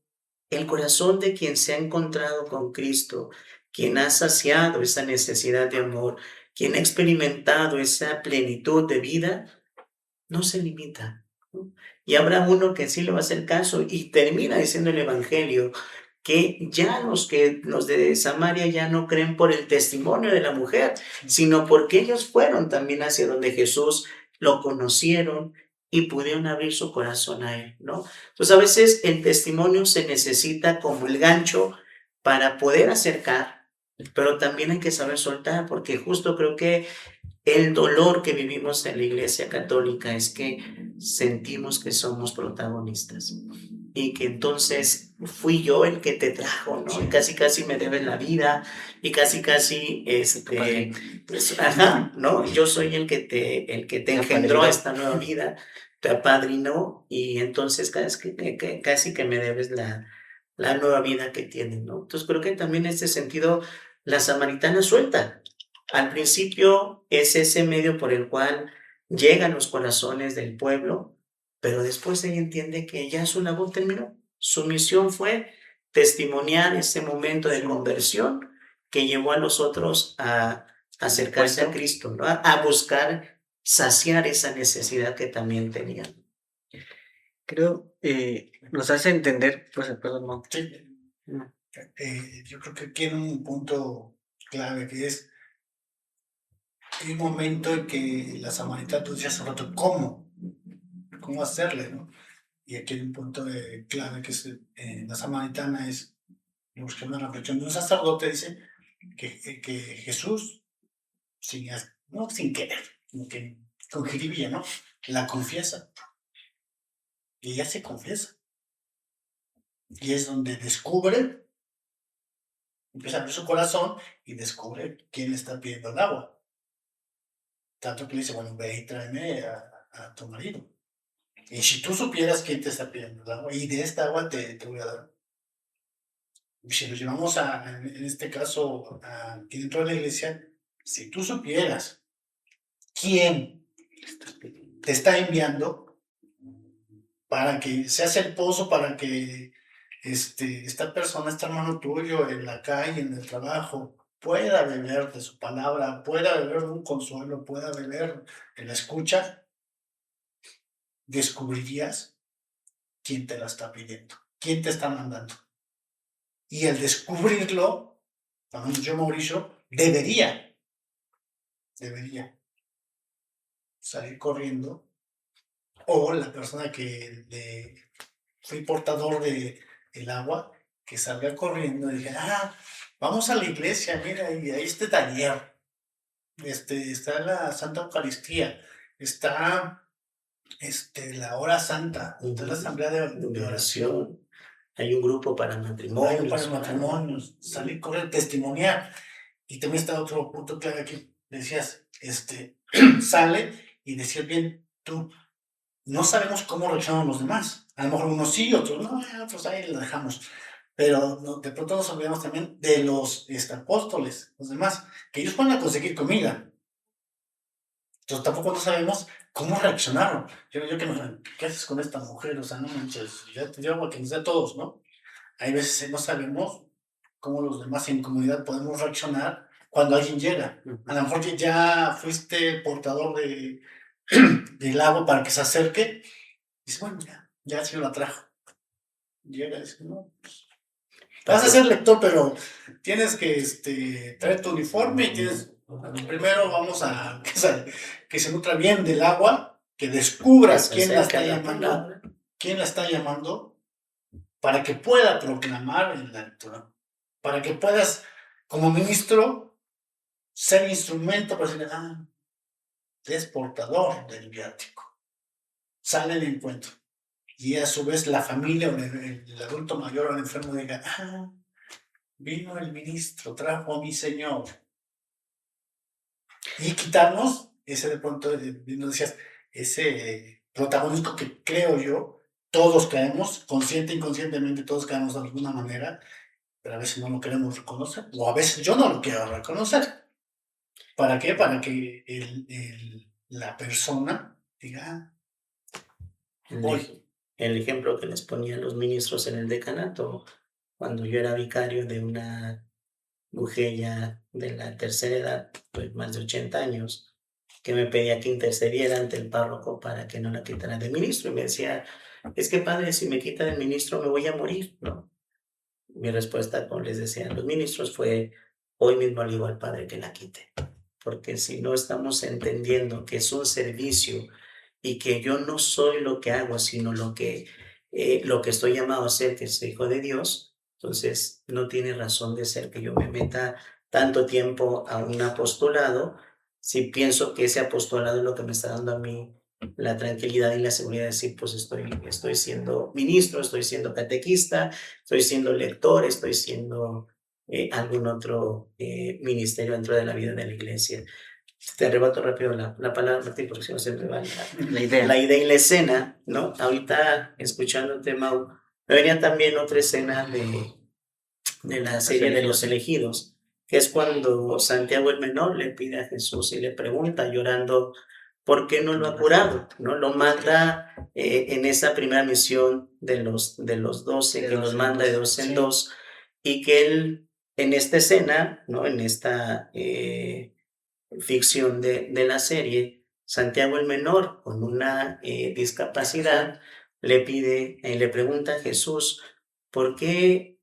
el corazón de quien se ha encontrado con Cristo, quien ha saciado esa necesidad de amor, quien ha experimentado esa plenitud de vida, no se limita, ¿no? Y habrá uno que sí le va a hacer caso y termina diciendo el Evangelio que ya los de Samaria ya no creen por el testimonio de la mujer, sino porque ellos fueron también hacia donde Jesús, lo conocieron y pudieron abrir su corazón a él, ¿no? Entonces a veces el testimonio se necesita como el gancho para poder acercar, pero también hay que saber soltar, porque justo creo que el dolor que vivimos en la Iglesia Católica es que sentimos que somos protagonistas y que entonces fui yo el que te trajo, ¿no? Y casi casi me debes la vida y casi casi pues, ajá, ¿no? Yo soy el que te engendró esta nueva vida, te apadrinó y entonces casi que me debes la nueva vida que tienes, ¿no? Entonces creo que también en este sentido la samaritana suelta. Al principio es ese medio por el cual llegan los corazones del pueblo, pero después ella entiende que ya su labor terminó. Su misión fue testimoniar ese momento de conversión que llevó a los otros a acercarse a Cristo, ¿no? A buscar saciar esa necesidad que también tenían. Creo nos hace entender, pues, perdón, no. Sí. Yo creo que tiene un punto clave que es el momento en que la samaritana, tú decías hace rato, ¿cómo hacerle, no? Y aquí hay un punto clave que es la samaritana es, buscando una reflexión de un sacerdote, dice que Jesús, no sin querer, como que con jiribilla, ¿no? La confiesa. Y ella se confiesa. Y es donde descubre, empieza a abrir su corazón y descubre quién le está pidiendo el agua. Tanto que le dice, bueno, ve y tráeme a tu marido. Y si tú supieras quién te está pidiendo el agua, y de esta agua te voy a dar. Y si lo llevamos en este caso, aquí dentro de la iglesia, si tú supieras quién te está enviando para que seas el pozo, para que esta persona, este hermano tuyo, en la calle, en el trabajo, pueda beber de su palabra, pueda beber de un consuelo, pueda beber de la escucha, descubrirías quién te la está pidiendo, quién te está mandando. Y el descubrirlo, al menos yo, Mauricio, debería salir corriendo, o la persona que fui portador del agua, que salga corriendo y diga, vamos a la iglesia, mira, y ahí está taller, está la Santa Eucaristía, está la hora santa, está la asamblea de oración. Hay un grupo para matrimonios. Salir corriendo, testimoniar. Y también está otro punto clave aquí, decías, sale y decías bien, tú, no sabemos cómo reaccionan los demás. A lo mejor unos sí, otros no, pues ahí lo dejamos. Pero de pronto nos olvidamos también de los apóstoles, los demás, que ellos van a conseguir comida. Entonces tampoco no sabemos cómo reaccionaron. ¿Qué haces con esta mujer? O sea, no manches, ya te dio agua que nos da a todos, ¿no? Hay veces no sabemos cómo los demás en comunidad podemos reaccionar cuando alguien llega. A lo mejor que ya fuiste portador del agua para que se acerque. Dice, bueno, ya el Señor la trajo. Llega y dice, no, pues, vas a ser lector, pero tienes que traer tu uniforme y tienes, primero vamos a que se nutra bien del agua, que descubras quién la está llamando, para que pueda proclamar en la lectura, para que puedas, como ministro, ser instrumento para decir, es portador del viático. Sale el encuentro. Y a su vez la familia o el adulto mayor o el enfermo diga, vino el ministro, trajo a mi Señor. Y quitarnos ese de pronto, nos decías, ese protagonismo que creo yo, todos caemos, consciente e inconscientemente, todos caemos de alguna manera, pero a veces no lo queremos reconocer, o a veces yo no lo quiero reconocer. ¿Para qué? Para que la persona diga, voy. El ejemplo que les ponían los ministros en el decanato, cuando yo era vicario de una mujer ya de la tercera edad, pues más de 80 años, que me pedía que intercediera ante el párroco para que no la quitara de ministro. Y me decía, es que padre, si me quita de ministro me voy a morir, ¿no? Mi respuesta, como les decía a los ministros, fue, hoy mismo le digo al padre que la quite. Porque si no estamos entendiendo que es un servicio y que yo no soy lo que hago, sino lo que estoy llamado a ser, que es hijo de Dios, entonces no tiene razón de ser que yo me meta tanto tiempo a un apostolado, si pienso que ese apostolado es lo que me está dando a mí la tranquilidad y la seguridad de decir, pues estoy siendo ministro, estoy siendo catequista, estoy siendo lector, estoy siendo algún otro ministerio dentro de la vida de la iglesia. Te arrebato rápido la palabra, Martín, porque si no se me va La idea. la idea y la escena, ¿no? Ahorita, escuchándote, Mau, me venía también otra escena de la serie de los elegidos, que es cuando Santiago el Menor le pide a Jesús y le pregunta llorando por qué no lo ha curado, ¿no? Lo manda en esa primera misión de los 12, De que dos los en manda de dos, 2 en sí. 2, y que él, en esta escena, ¿no? En esta ficción de la serie, Santiago el Menor, con una discapacidad, le pregunta a Jesús, ¿por qué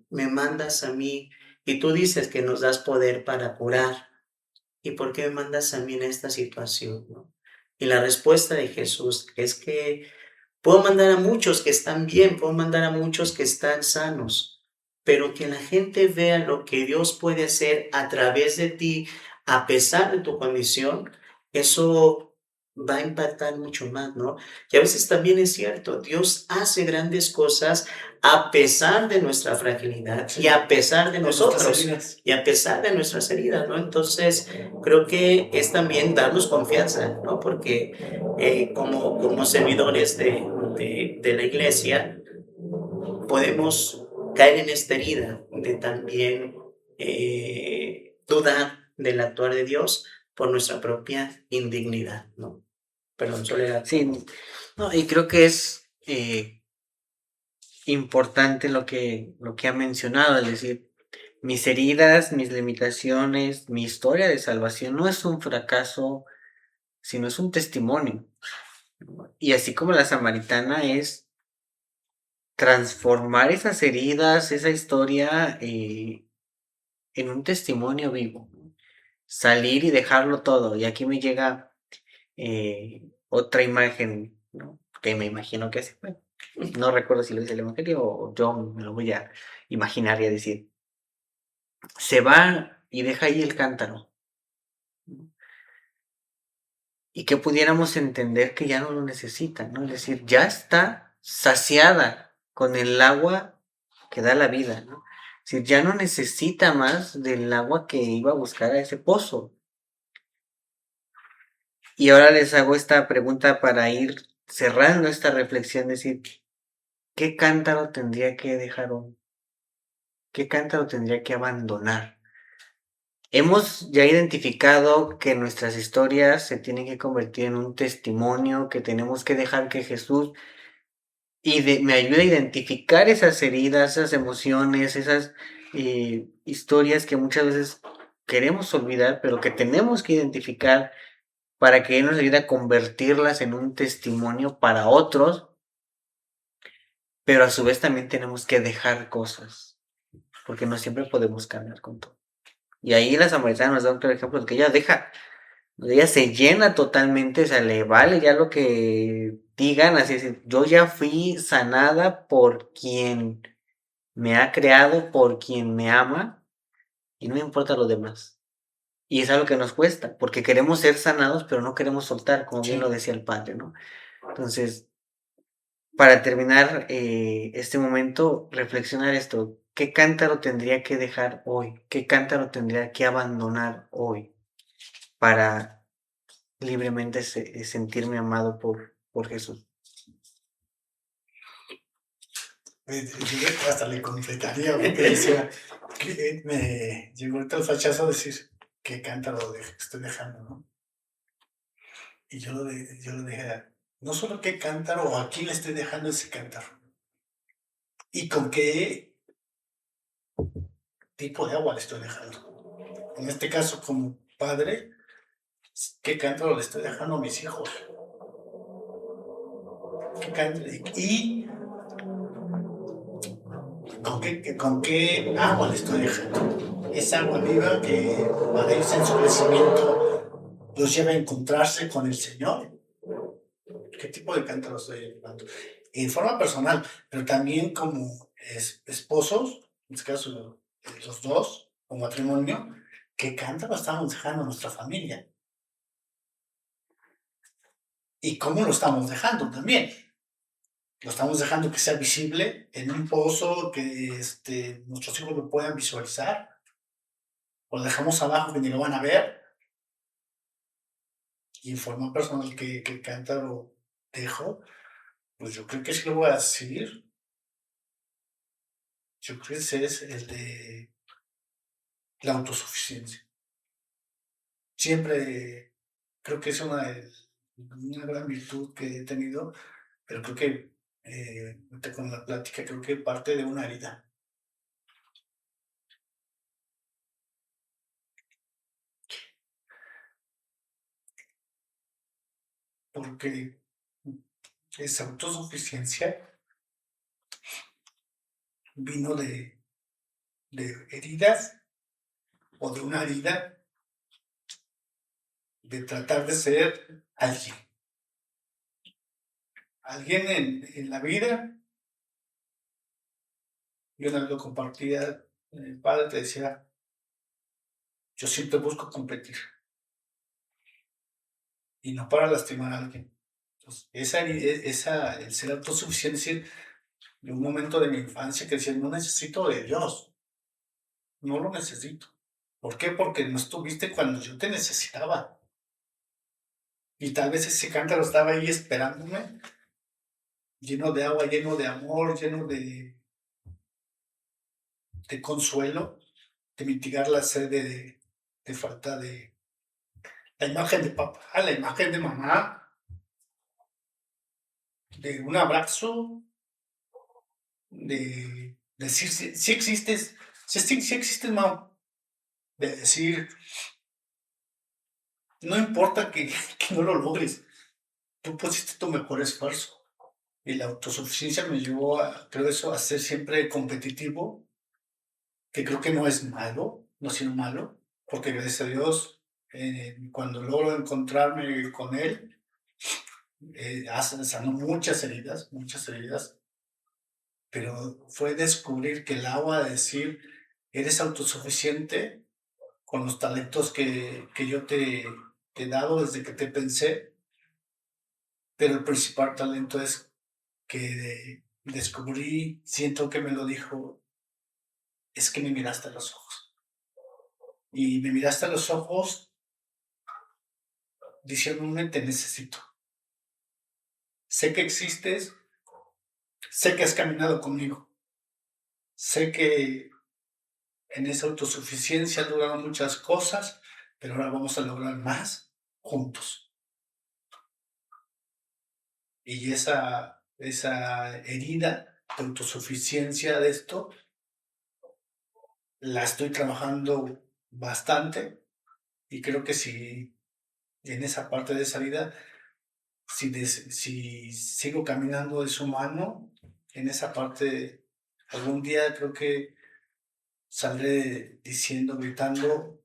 me mandas a mí? Y tú dices que nos das poder para curar. ¿Y por qué me mandas a mí en esta situación? ¿No? Y la respuesta de Jesús es que puedo mandar a muchos que están bien, puedo mandar a muchos que están sanos, pero que la gente vea lo que Dios puede hacer a través de ti, a pesar de tu condición, eso va a impactar mucho más, ¿no? Y a veces también es cierto, Dios hace grandes cosas a pesar de nuestra fragilidad y a pesar de nosotros y a pesar de nuestras heridas, ¿no? Entonces, creo que es también darnos confianza, ¿no? Porque como servidores de la iglesia, podemos caer en esta herida de también dudar del actuar de Dios por nuestra propia indignidad, ¿no? Perdón, Soledad. Sí, no, y creo que es importante lo que ha mencionado, es decir, mis heridas, mis limitaciones, mi historia de salvación no es un fracaso, sino es un testimonio. Y así como la samaritana es transformar esas heridas, esa historia en un testimonio vivo, ¿no? Salir y dejarlo todo. Y aquí me llega otra imagen, ¿no? Que me imagino que es, bueno, no recuerdo si lo dice el Evangelio o yo me lo voy a imaginar y a decir. Se va y deja ahí el cántaro, ¿no? Y que pudiéramos entender que ya no lo necesita, ¿no? Es decir, ya está saciada con el agua que da la vida, ¿no? Es decir, ya no necesita más del agua que iba a buscar a ese pozo. Y ahora les hago esta pregunta para ir cerrando esta reflexión, decir, ¿qué cántaro tendría que dejar hoy? ¿Qué cántaro tendría que abandonar? Hemos ya identificado que nuestras historias se tienen que convertir en un testimonio, que tenemos que dejar que Jesús me ayude a identificar esas heridas, esas emociones, esas historias que muchas veces queremos olvidar, pero que tenemos que identificar para que Él nos ayude a convertirlas en un testimonio para otros, pero a su vez también tenemos que dejar cosas, porque no siempre podemos cambiar con todo. Y ahí la samaritana nos da otro ejemplo de que ella se llena totalmente, o sea, le vale ya lo que digan, así es, yo ya fui sanada por quien me ha creado, por quien me ama, y no me importa lo demás. Y es algo que nos cuesta, porque queremos ser sanados, pero no queremos soltar, como bien lo decía el padre, ¿no? Entonces, para terminar este momento, reflexionar esto, ¿qué cántaro tendría que dejar hoy? ¿Qué cántaro tendría que abandonar hoy para libremente sentirme amado por Jesús? Yo hasta le completaría, porque decía, que me llegó el flachazo a decir, qué cántaro estoy dejando, ¿no? Y yo lo dejé, no solo qué cántaro, o a quién le estoy dejando ese cántaro, y con qué tipo de agua le estoy dejando. En este caso, como padre, qué cántaro le estoy dejando a mis hijos. ¿Qué cántaro? Y con qué agua le estoy dejando. Esa agua viva que para ellos en su crecimiento los lleva a encontrarse con el Señor. ¿Qué tipo de cántaro estoy llevando? En forma personal, pero también como esposos, en este caso los dos, o matrimonio, ¿qué cántaro estamos dejando a nuestra familia? ¿Y cómo lo estamos dejando también? Lo estamos dejando que sea visible en un pozo que nuestros hijos lo puedan visualizar, o lo dejamos abajo que ni lo van a ver, y en forma personal que el cántaro dejo, pues yo creo que sí lo voy a decir. Yo creo que ese es el de la autosuficiencia. Siempre creo que es una gran virtud que he tenido, pero creo que ahorita con la plática creo que parte de una herida. Porque esa autosuficiencia vino de heridas o de una herida de tratar de ser alguien. Alguien en la vida. Yo una vez lo compartía, el padre te decía, yo siempre busco competir y no para lastimar a alguien. Entonces, el ser autosuficiente, es decir, de un momento de mi infancia que decía, no necesito de Dios, no lo necesito. ¿Por qué? Porque no estuviste cuando yo te necesitaba. Y tal vez ese cántaro estaba ahí esperándome, lleno de agua, lleno de amor, lleno de consuelo, de mitigar la sed de falta de la imagen de papá, la imagen de mamá, de un abrazo, de decir si existes, si existes, mamá, de decir, no importa que no lo logres, tú pusiste tu mejor esfuerzo. Y la autosuficiencia me llevó creo eso, a ser siempre competitivo, que creo que no es malo, no ha sido malo, porque gracias a Dios, cuando logro encontrarme con Él, sanó muchas heridas, pero fue descubrir que el agua de decir, eres autosuficiente con los talentos que yo te he dado desde que te pensé, pero el principal talento es que descubrí, siento que me lo dijo, es que me miraste a los ojos. Y me miraste a los ojos diciéndome, te necesito. Sé que existes, sé que has caminado conmigo, sé que en esa autosuficiencia han logrado muchas cosas, pero ahora vamos a lograr más juntos. Y esa herida de autosuficiencia de esto, la estoy trabajando bastante y creo que si en esa parte de esa vida, si sigo caminando de su mano, en esa parte, algún día creo que saldré diciendo, gritando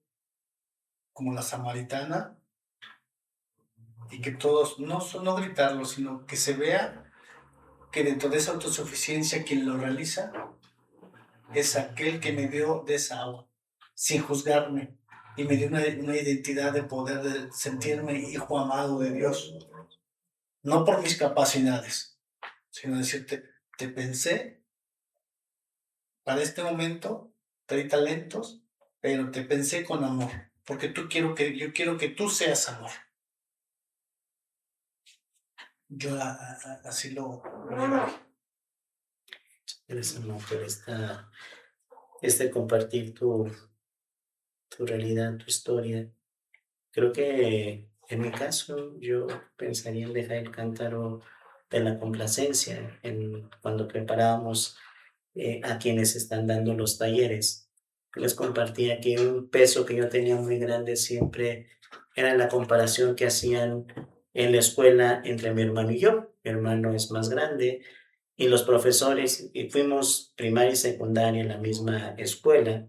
como la samaritana, y que todos, no gritarlo, sino que se vea que dentro de esa autosuficiencia quien lo realiza es aquel que me dio de esa agua, sin juzgarme, y me dio una identidad de poder de sentirme hijo amado de Dios, no por mis capacidades, sino decirte, te pensé para este momento, te di talentos, pero te pensé con amor, porque yo quiero que tú seas amor. Yo así lo veo. Eres amor por compartir tu realidad, tu historia. Creo que en mi caso yo pensaría en dejar el cántaro de la complacencia cuando preparábamos a quienes están dando los talleres. Les compartía que un peso que yo tenía muy grande siempre era la comparación que hacían en la escuela entre mi hermano y yo. Mi hermano es más grande y los profesores, y fuimos primaria y secundaria en la misma escuela,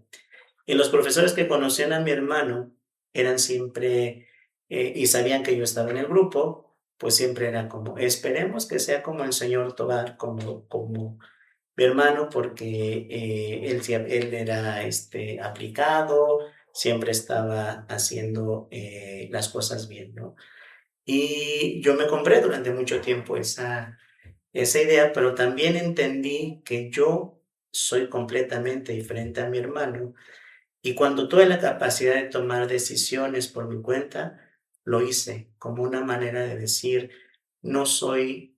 y los profesores que conocían a mi hermano eran siempre, y sabían que yo estaba en el grupo, pues siempre era como, esperemos que sea como el señor Tobar, como mi hermano porque él era aplicado, siempre estaba haciendo las cosas bien, ¿no? Y yo me compré durante mucho tiempo esa idea, pero también entendí que yo soy completamente diferente a mi hermano y cuando tuve la capacidad de tomar decisiones por mi cuenta, lo hice como una manera de decir, no soy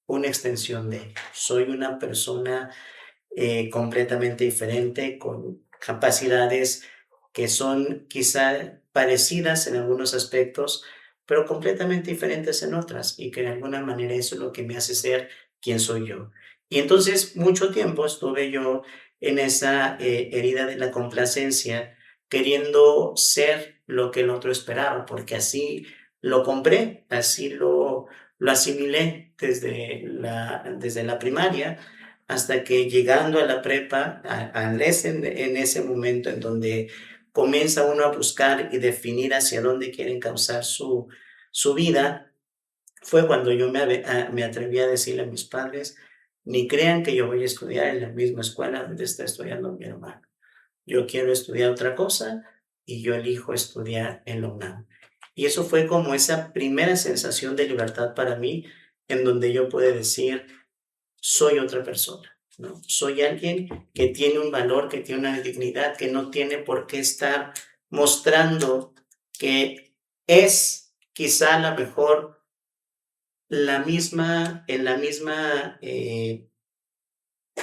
una extensión de él, soy una persona completamente diferente, con capacidades que son quizá parecidas en algunos aspectos, pero completamente diferentes en otras, y que de alguna manera eso es lo que me hace ser quien soy yo. Y entonces mucho tiempo estuve yo en esa herida de la complacencia, queriendo ser lo que el otro esperaba, porque así lo compré, así lo asimilé desde la primaria hasta que llegando a la prepa, en ese momento en donde comienza uno a buscar y definir hacia dónde quiere encauzar su vida, fue cuando yo me atreví a decirle a mis padres, ni crean que yo voy a estudiar en la misma escuela donde está estudiando mi hermano. Yo quiero estudiar otra cosa y yo elijo estudiar en la UNAM. Y eso fue como esa primera sensación de libertad para mí, en donde yo pude decir, soy otra persona, ¿no? Soy alguien que tiene un valor, que tiene una dignidad, que no tiene por qué estar mostrando que es quizá la mejor, en la misma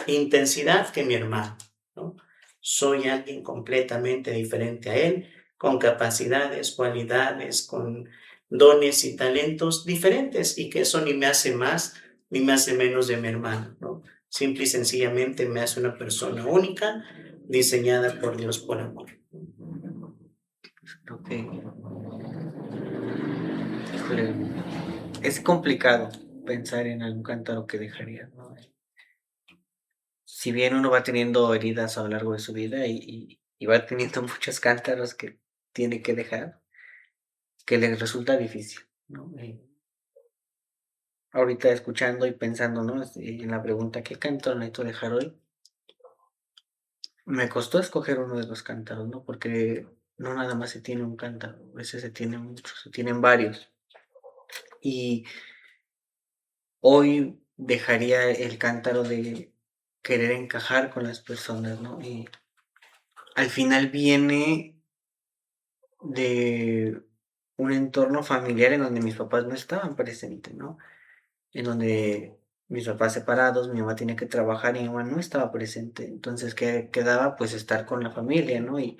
intensidad que mi hermano, ¿no? Soy alguien completamente diferente a él, con capacidades, cualidades, con dones y talentos diferentes, y que eso ni me hace más ni me hace menos de mi hermano, ¿no? Simple y sencillamente me hace una persona única, diseñada por Dios por amor. Creo que, híjole, es complicado pensar en algún cántaro que dejaría, ¿no? Si bien uno va teniendo heridas a lo largo de su vida y va teniendo muchos cántaros que tiene que dejar, que le resulta difícil, ¿no? Ahorita escuchando y pensando, ¿no? En la pregunta, ¿qué cántaro necesito dejar hoy? Me costó escoger uno de los cántaros, ¿no? Porque no nada más se tiene un cántaro, a veces se tienen muchos, se tienen varios. Y hoy dejaría el cántaro de querer encajar con las personas, ¿no? Y al final viene de un entorno familiar en donde mis papás no estaban presentes, ¿no? En donde mis papás separados, mi mamá tenía que trabajar y mi mamá no estaba presente. Entonces, ¿qué quedaba? Pues estar con la familia, ¿no? Y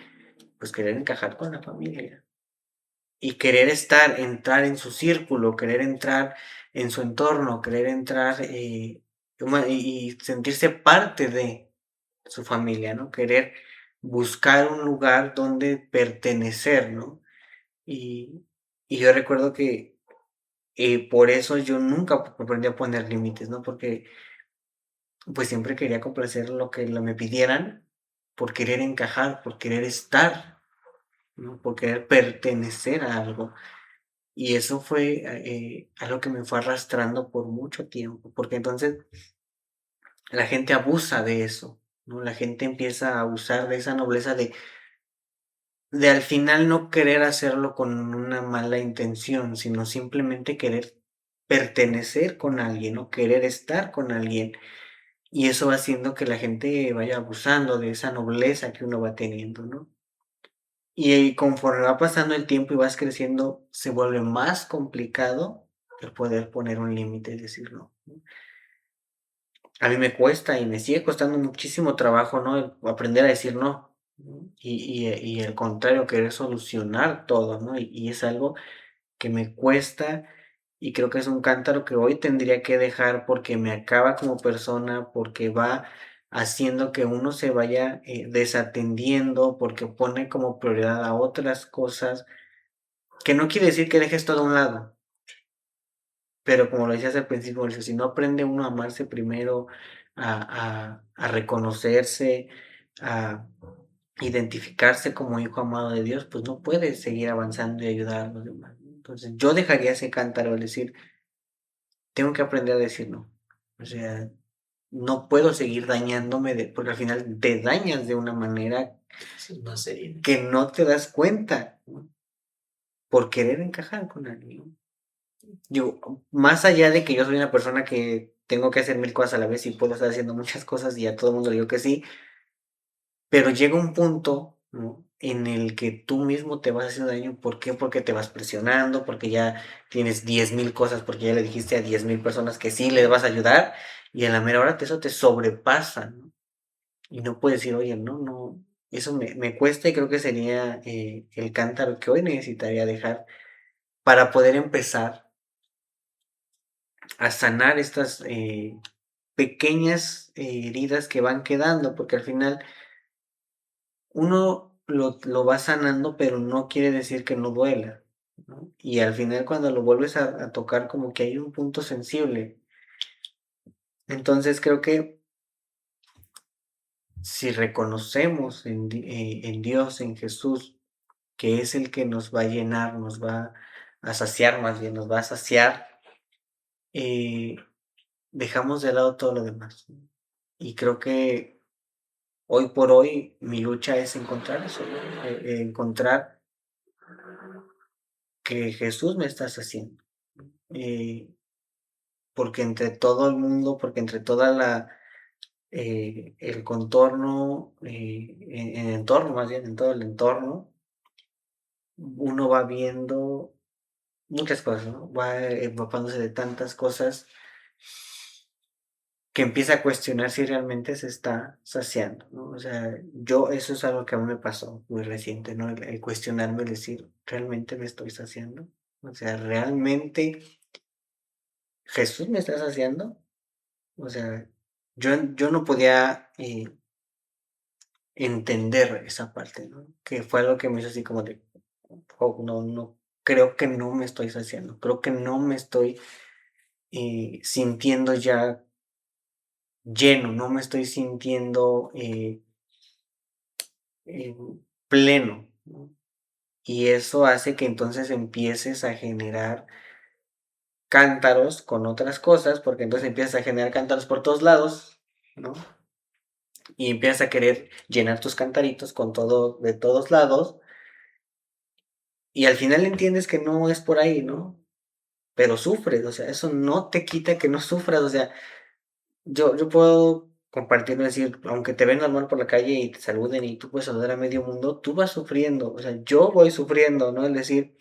pues querer encajar con la familia. Y querer entrar en su círculo, querer entrar en su entorno, querer entrar y sentirse parte de su familia, ¿no? Querer buscar un lugar donde pertenecer, ¿no? Y, y yo recuerdo que por eso yo nunca aprendí a poner límites, ¿no? Porque pues siempre quería complacer lo me pidieran por querer encajar, por querer estar, ¿no? Por querer pertenecer a algo. Y eso fue algo que me fue arrastrando por mucho tiempo, porque entonces la gente abusa de eso, ¿no? La gente empieza a abusar de esa nobleza de al final no querer hacerlo con una mala intención, sino simplemente querer pertenecer con alguien o querer estar con alguien. Y eso va haciendo que la gente vaya abusando de esa nobleza que uno va teniendo, ¿no? Y conforme va pasando el tiempo y vas creciendo, se vuelve más complicado el poder poner un límite y decir no, ¿no? A mí me cuesta y me sigue costando muchísimo trabajo, ¿no? El aprender a decir no, ¿no? Y al contrario, querer solucionar todo, ¿no? Y es algo que me cuesta y creo que es un cántaro que hoy tendría que dejar porque me acaba como persona, porque va haciendo que uno se vaya desatendiendo, porque pone como prioridad a otras cosas, que no quiere decir que dejes todo a un lado, pero como lo decías al principio, Mauricio, si no aprende uno a amarse primero, a reconocerse, a identificarse como hijo amado de Dios, pues no puede seguir avanzando y ayudar a los demás, ¿no? Entonces yo dejaría ese cántaro, es decir, tengo que aprender a decir no. O sea, no puedo seguir dañándome, porque al final te dañas de una manera No sería. que no te das cuenta, ¿no? Por querer encajar con alguien, ¿no? Yo, más allá de que yo soy una persona que tengo que hacer mil cosas a la vez y puedo estar haciendo muchas cosas y a todo el mundo le digo que sí, pero llega un punto, ¿no?, en el que tú mismo te vas haciendo daño. ¿Por qué? Porque te vas presionando, porque ya tienes 10,000 cosas, porque ya le dijiste a 10,000 personas que sí les vas a ayudar y a la mera hora eso te sobrepasa, ¿no? Y no puedes decir, oye, no, no, eso me cuesta y creo que sería el cántaro que hoy necesitaría dejar para poder empezar a sanar estas pequeñas heridas que van quedando, porque al final uno lo va sanando, pero no quiere decir que no duela, ¿no? Y al final cuando lo vuelves a tocar, como que hay un punto sensible. Entonces creo que si reconocemos en Dios, en Jesús, que es el que nos va a llenar, nos va a saciar, más bien nos va a saciar, eh, dejamos de lado todo lo demás, ¿no? Y creo que hoy por hoy mi lucha es encontrar eso, ¿no? Encontrar que Jesús me está haciendo. Porque entre todo el mundo, porque entre toda el contorno, en el entorno, más bien, en todo el entorno, uno va viendo muchas cosas, ¿no? Va empapándose de tantas cosas que empieza a cuestionar si realmente se está saciando, ¿no? O sea, eso es algo que a mí me pasó muy reciente, ¿no? El cuestionarme, el decir, ¿realmente me estoy saciando? O sea, ¿realmente Jesús me está saciando? O sea, yo no podía entender esa parte, ¿no? Que fue algo que me hizo así como de, "Oh, no, no, creo que no me estoy saciando, creo que no me estoy sintiendo ya lleno, no me estoy sintiendo eh, pleno, ¿no?". Y eso hace que entonces empieces a generar cántaros con otras cosas, porque entonces empiezas a generar cántaros por todos lados, ¿no? Y empiezas a querer llenar tus cantaritos con todo de todos lados, y al final entiendes que no es por ahí, ¿no? Pero sufres, o sea, eso no te quita que no sufras, o sea, yo puedo compartirlo, decir, aunque te ven normal por la calle y te saluden y tú puedes saludar a medio mundo, tú vas sufriendo, o sea, yo voy sufriendo, ¿no? Es decir,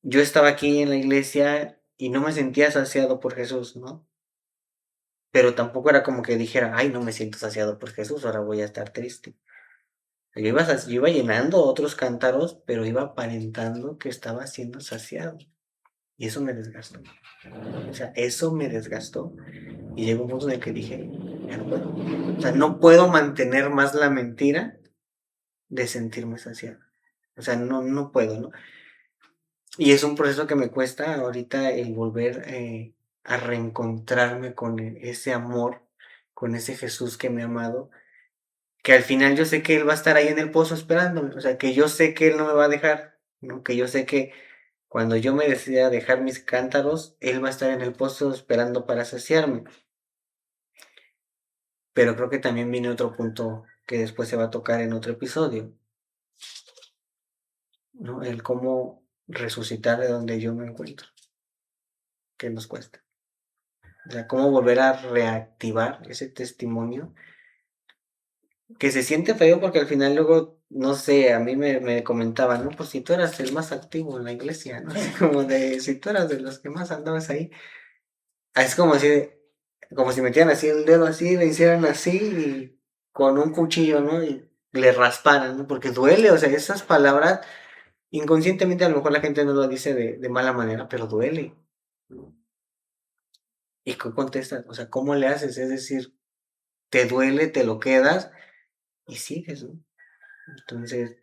yo estaba aquí en la iglesia y no me sentía saciado por Jesús, ¿no? Pero tampoco era como que dijera, ay, no me siento saciado por Jesús, ahora voy a estar triste. Yo iba llenando otros cántaros, pero iba aparentando que estaba siendo saciado. Y eso me desgastó. O sea, eso me desgastó. Y llegó un punto en el que dije, ya no puedo. O sea, no puedo mantener más la mentira de sentirme saciado. O sea, no, no puedo, ¿no? Y es un proceso que me cuesta ahorita el volver a reencontrarme con ese amor, con ese Jesús que me ha amado, que al final yo sé que Él va a estar ahí en el pozo esperándome, o sea, que yo sé que Él no me va a dejar, ¿no? Que yo sé que cuando yo me decida dejar mis cántaros, Él va a estar en el pozo esperando para saciarme. Pero creo que también viene otro punto que después se va a tocar en otro episodio, ¿no? El cómo resucitar de donde yo me encuentro, que nos cuesta. O sea, cómo volver a reactivar ese testimonio que se siente feo porque al final luego, no sé, a mí me comentaban, no, pues si tú eras el más activo en la iglesia, ¿no? Así como de, si tú eras de los que más andabas ahí. Es como si, como si metieran así el dedo así, le hicieran así y con un cuchillo, ¿no? Y le rasparan, ¿no? Porque duele, o sea, esas palabras, inconscientemente a lo mejor la gente no lo dice de mala manera, pero duele, ¿no? ¿Y qué contestas? O sea, ¿cómo le haces? Es decir, te duele, te lo quedas y sigues, ¿no? Entonces,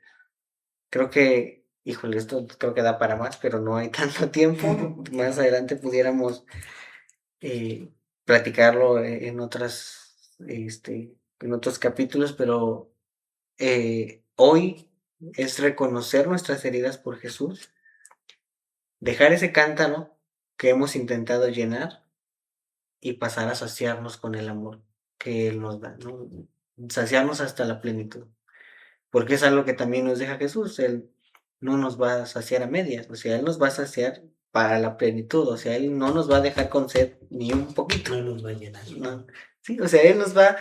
creo que, híjole, esto creo que da para más, pero no hay tanto tiempo. Más adelante pudiéramos eh, platicarlo en en otros capítulos, pero hoy es reconocer nuestras heridas por Jesús, dejar ese cántaro que hemos intentado llenar y pasar a saciarnos con el amor que Él nos da, ¿no? Saciarnos hasta la plenitud, porque es algo que también nos deja Jesús. Él no nos va a saciar a medias, o sea, Él nos va a saciar para la plenitud, o sea, Él no nos va a dejar con sed ni un poquito. No nos va a llenar. No. Sí, o sea, Él nos va,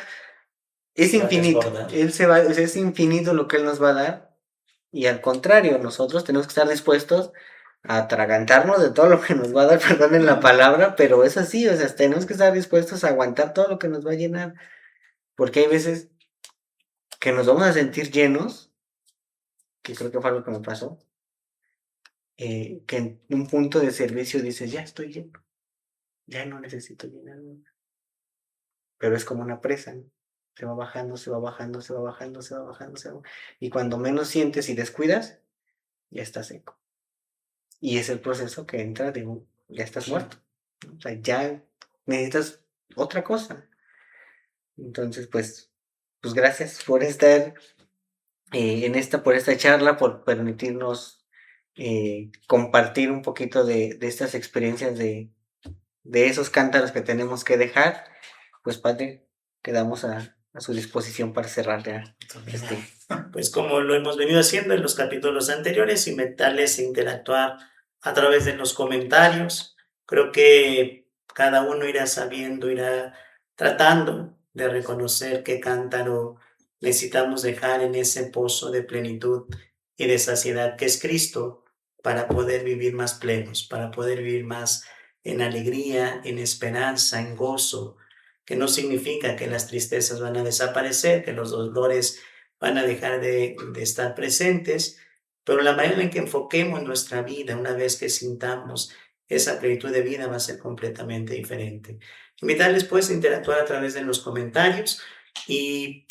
es Va a infinito, desbordar. Él se va, o sea, es infinito lo que Él nos va a dar, y al contrario, nosotros tenemos que estar dispuestos a atragantarnos de todo lo que nos va a dar, perdonen la palabra, pero es así, o sea, tenemos que estar dispuestos a aguantar todo lo que nos va a llenar, porque hay veces que nos vamos a sentir llenos, que creo que fue lo que me pasó, que en un punto de servicio dices, ya estoy lleno, ya no necesito llenarme, pero es como una presa, ¿no? Se va bajando, se va bajando, se va bajando, se va bajando, se va... y cuando menos sientes y descuidas, ya está seco. Y es el proceso que entra de ya estás muerto, ¿no? O sea, ya necesitas otra cosa. Entonces, pues gracias por estar por esta charla, por permitirnos compartir un poquito de estas experiencias de esos cántaros que tenemos que dejar. Pues Padre, quedamos a su disposición para cerrar ya. Pues como lo hemos venido haciendo en los capítulos anteriores, invitarles a interactuar a través de los comentarios. Creo que cada uno irá sabiendo, irá tratando de reconocer qué cántaro necesitamos dejar en ese pozo de plenitud y de saciedad que es Cristo, para poder vivir más plenos, para poder vivir más en alegría, en esperanza, en gozo, que no significa que las tristezas van a desaparecer, que los dolores van a dejar de estar presentes, pero la manera en que enfoquemos nuestra vida una vez que sintamos esa plenitud de vida va a ser completamente diferente. Invitarles pues a interactuar a través de los comentarios y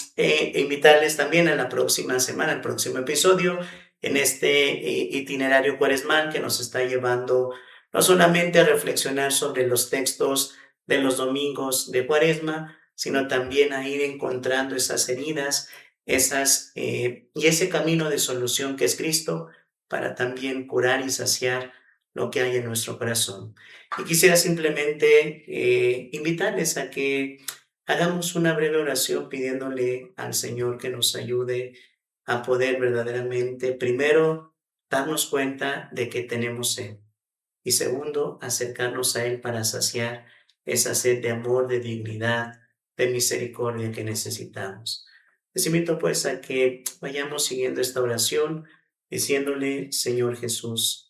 invitarles también a la próxima semana, al próximo episodio, en este itinerario cuaresmal que nos está llevando no solamente a reflexionar sobre los textos de los domingos de Cuaresma, sino también a ir encontrando esas heridas, y ese camino de solución que es Cristo, para también curar y saciar lo que hay en nuestro corazón. Y quisiera simplemente invitarles a que hagamos una breve oración pidiéndole al Señor que nos ayude a poder verdaderamente, primero, darnos cuenta de que tenemos sed, y segundo, acercarnos a Él para saciar esa sed de amor, de dignidad, de misericordia que necesitamos. Les invito pues a que vayamos siguiendo esta oración, diciéndole: Señor Jesús,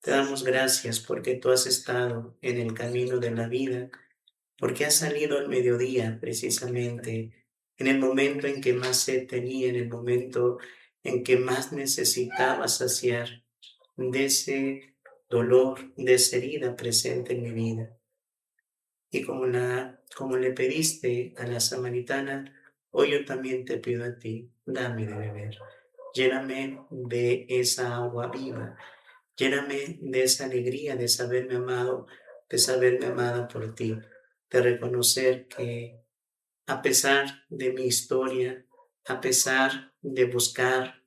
te damos gracias porque tú has estado en el camino de la vida, porque has salido al mediodía precisamente, en el momento en que más sed tenía, en el momento en que más necesitaba saciar de ese dolor, de esa herida presente en mi vida. Y como le pediste a la samaritana, hoy yo también te pido a ti: dame de beber. Lléname de esa agua viva. Lléname de esa alegría de saberme amado, de saberme amada por ti, de reconocer que a pesar de mi historia, a pesar de buscar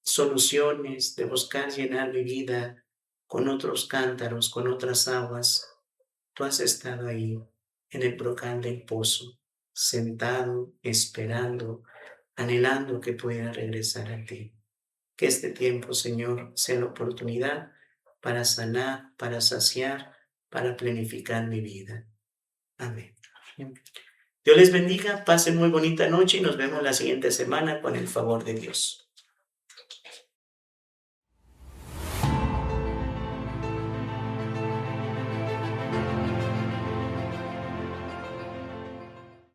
soluciones, de buscar llenar mi vida con otros cántaros, con otras aguas, tú has estado ahí en el brocal del pozo, sentado, esperando, anhelando que pueda regresar a ti. Que este tiempo, Señor, sea la oportunidad para sanar, para saciar, para planificar mi vida. Amén. Dios les bendiga, pasen muy bonita noche y nos vemos la siguiente semana con el favor de Dios.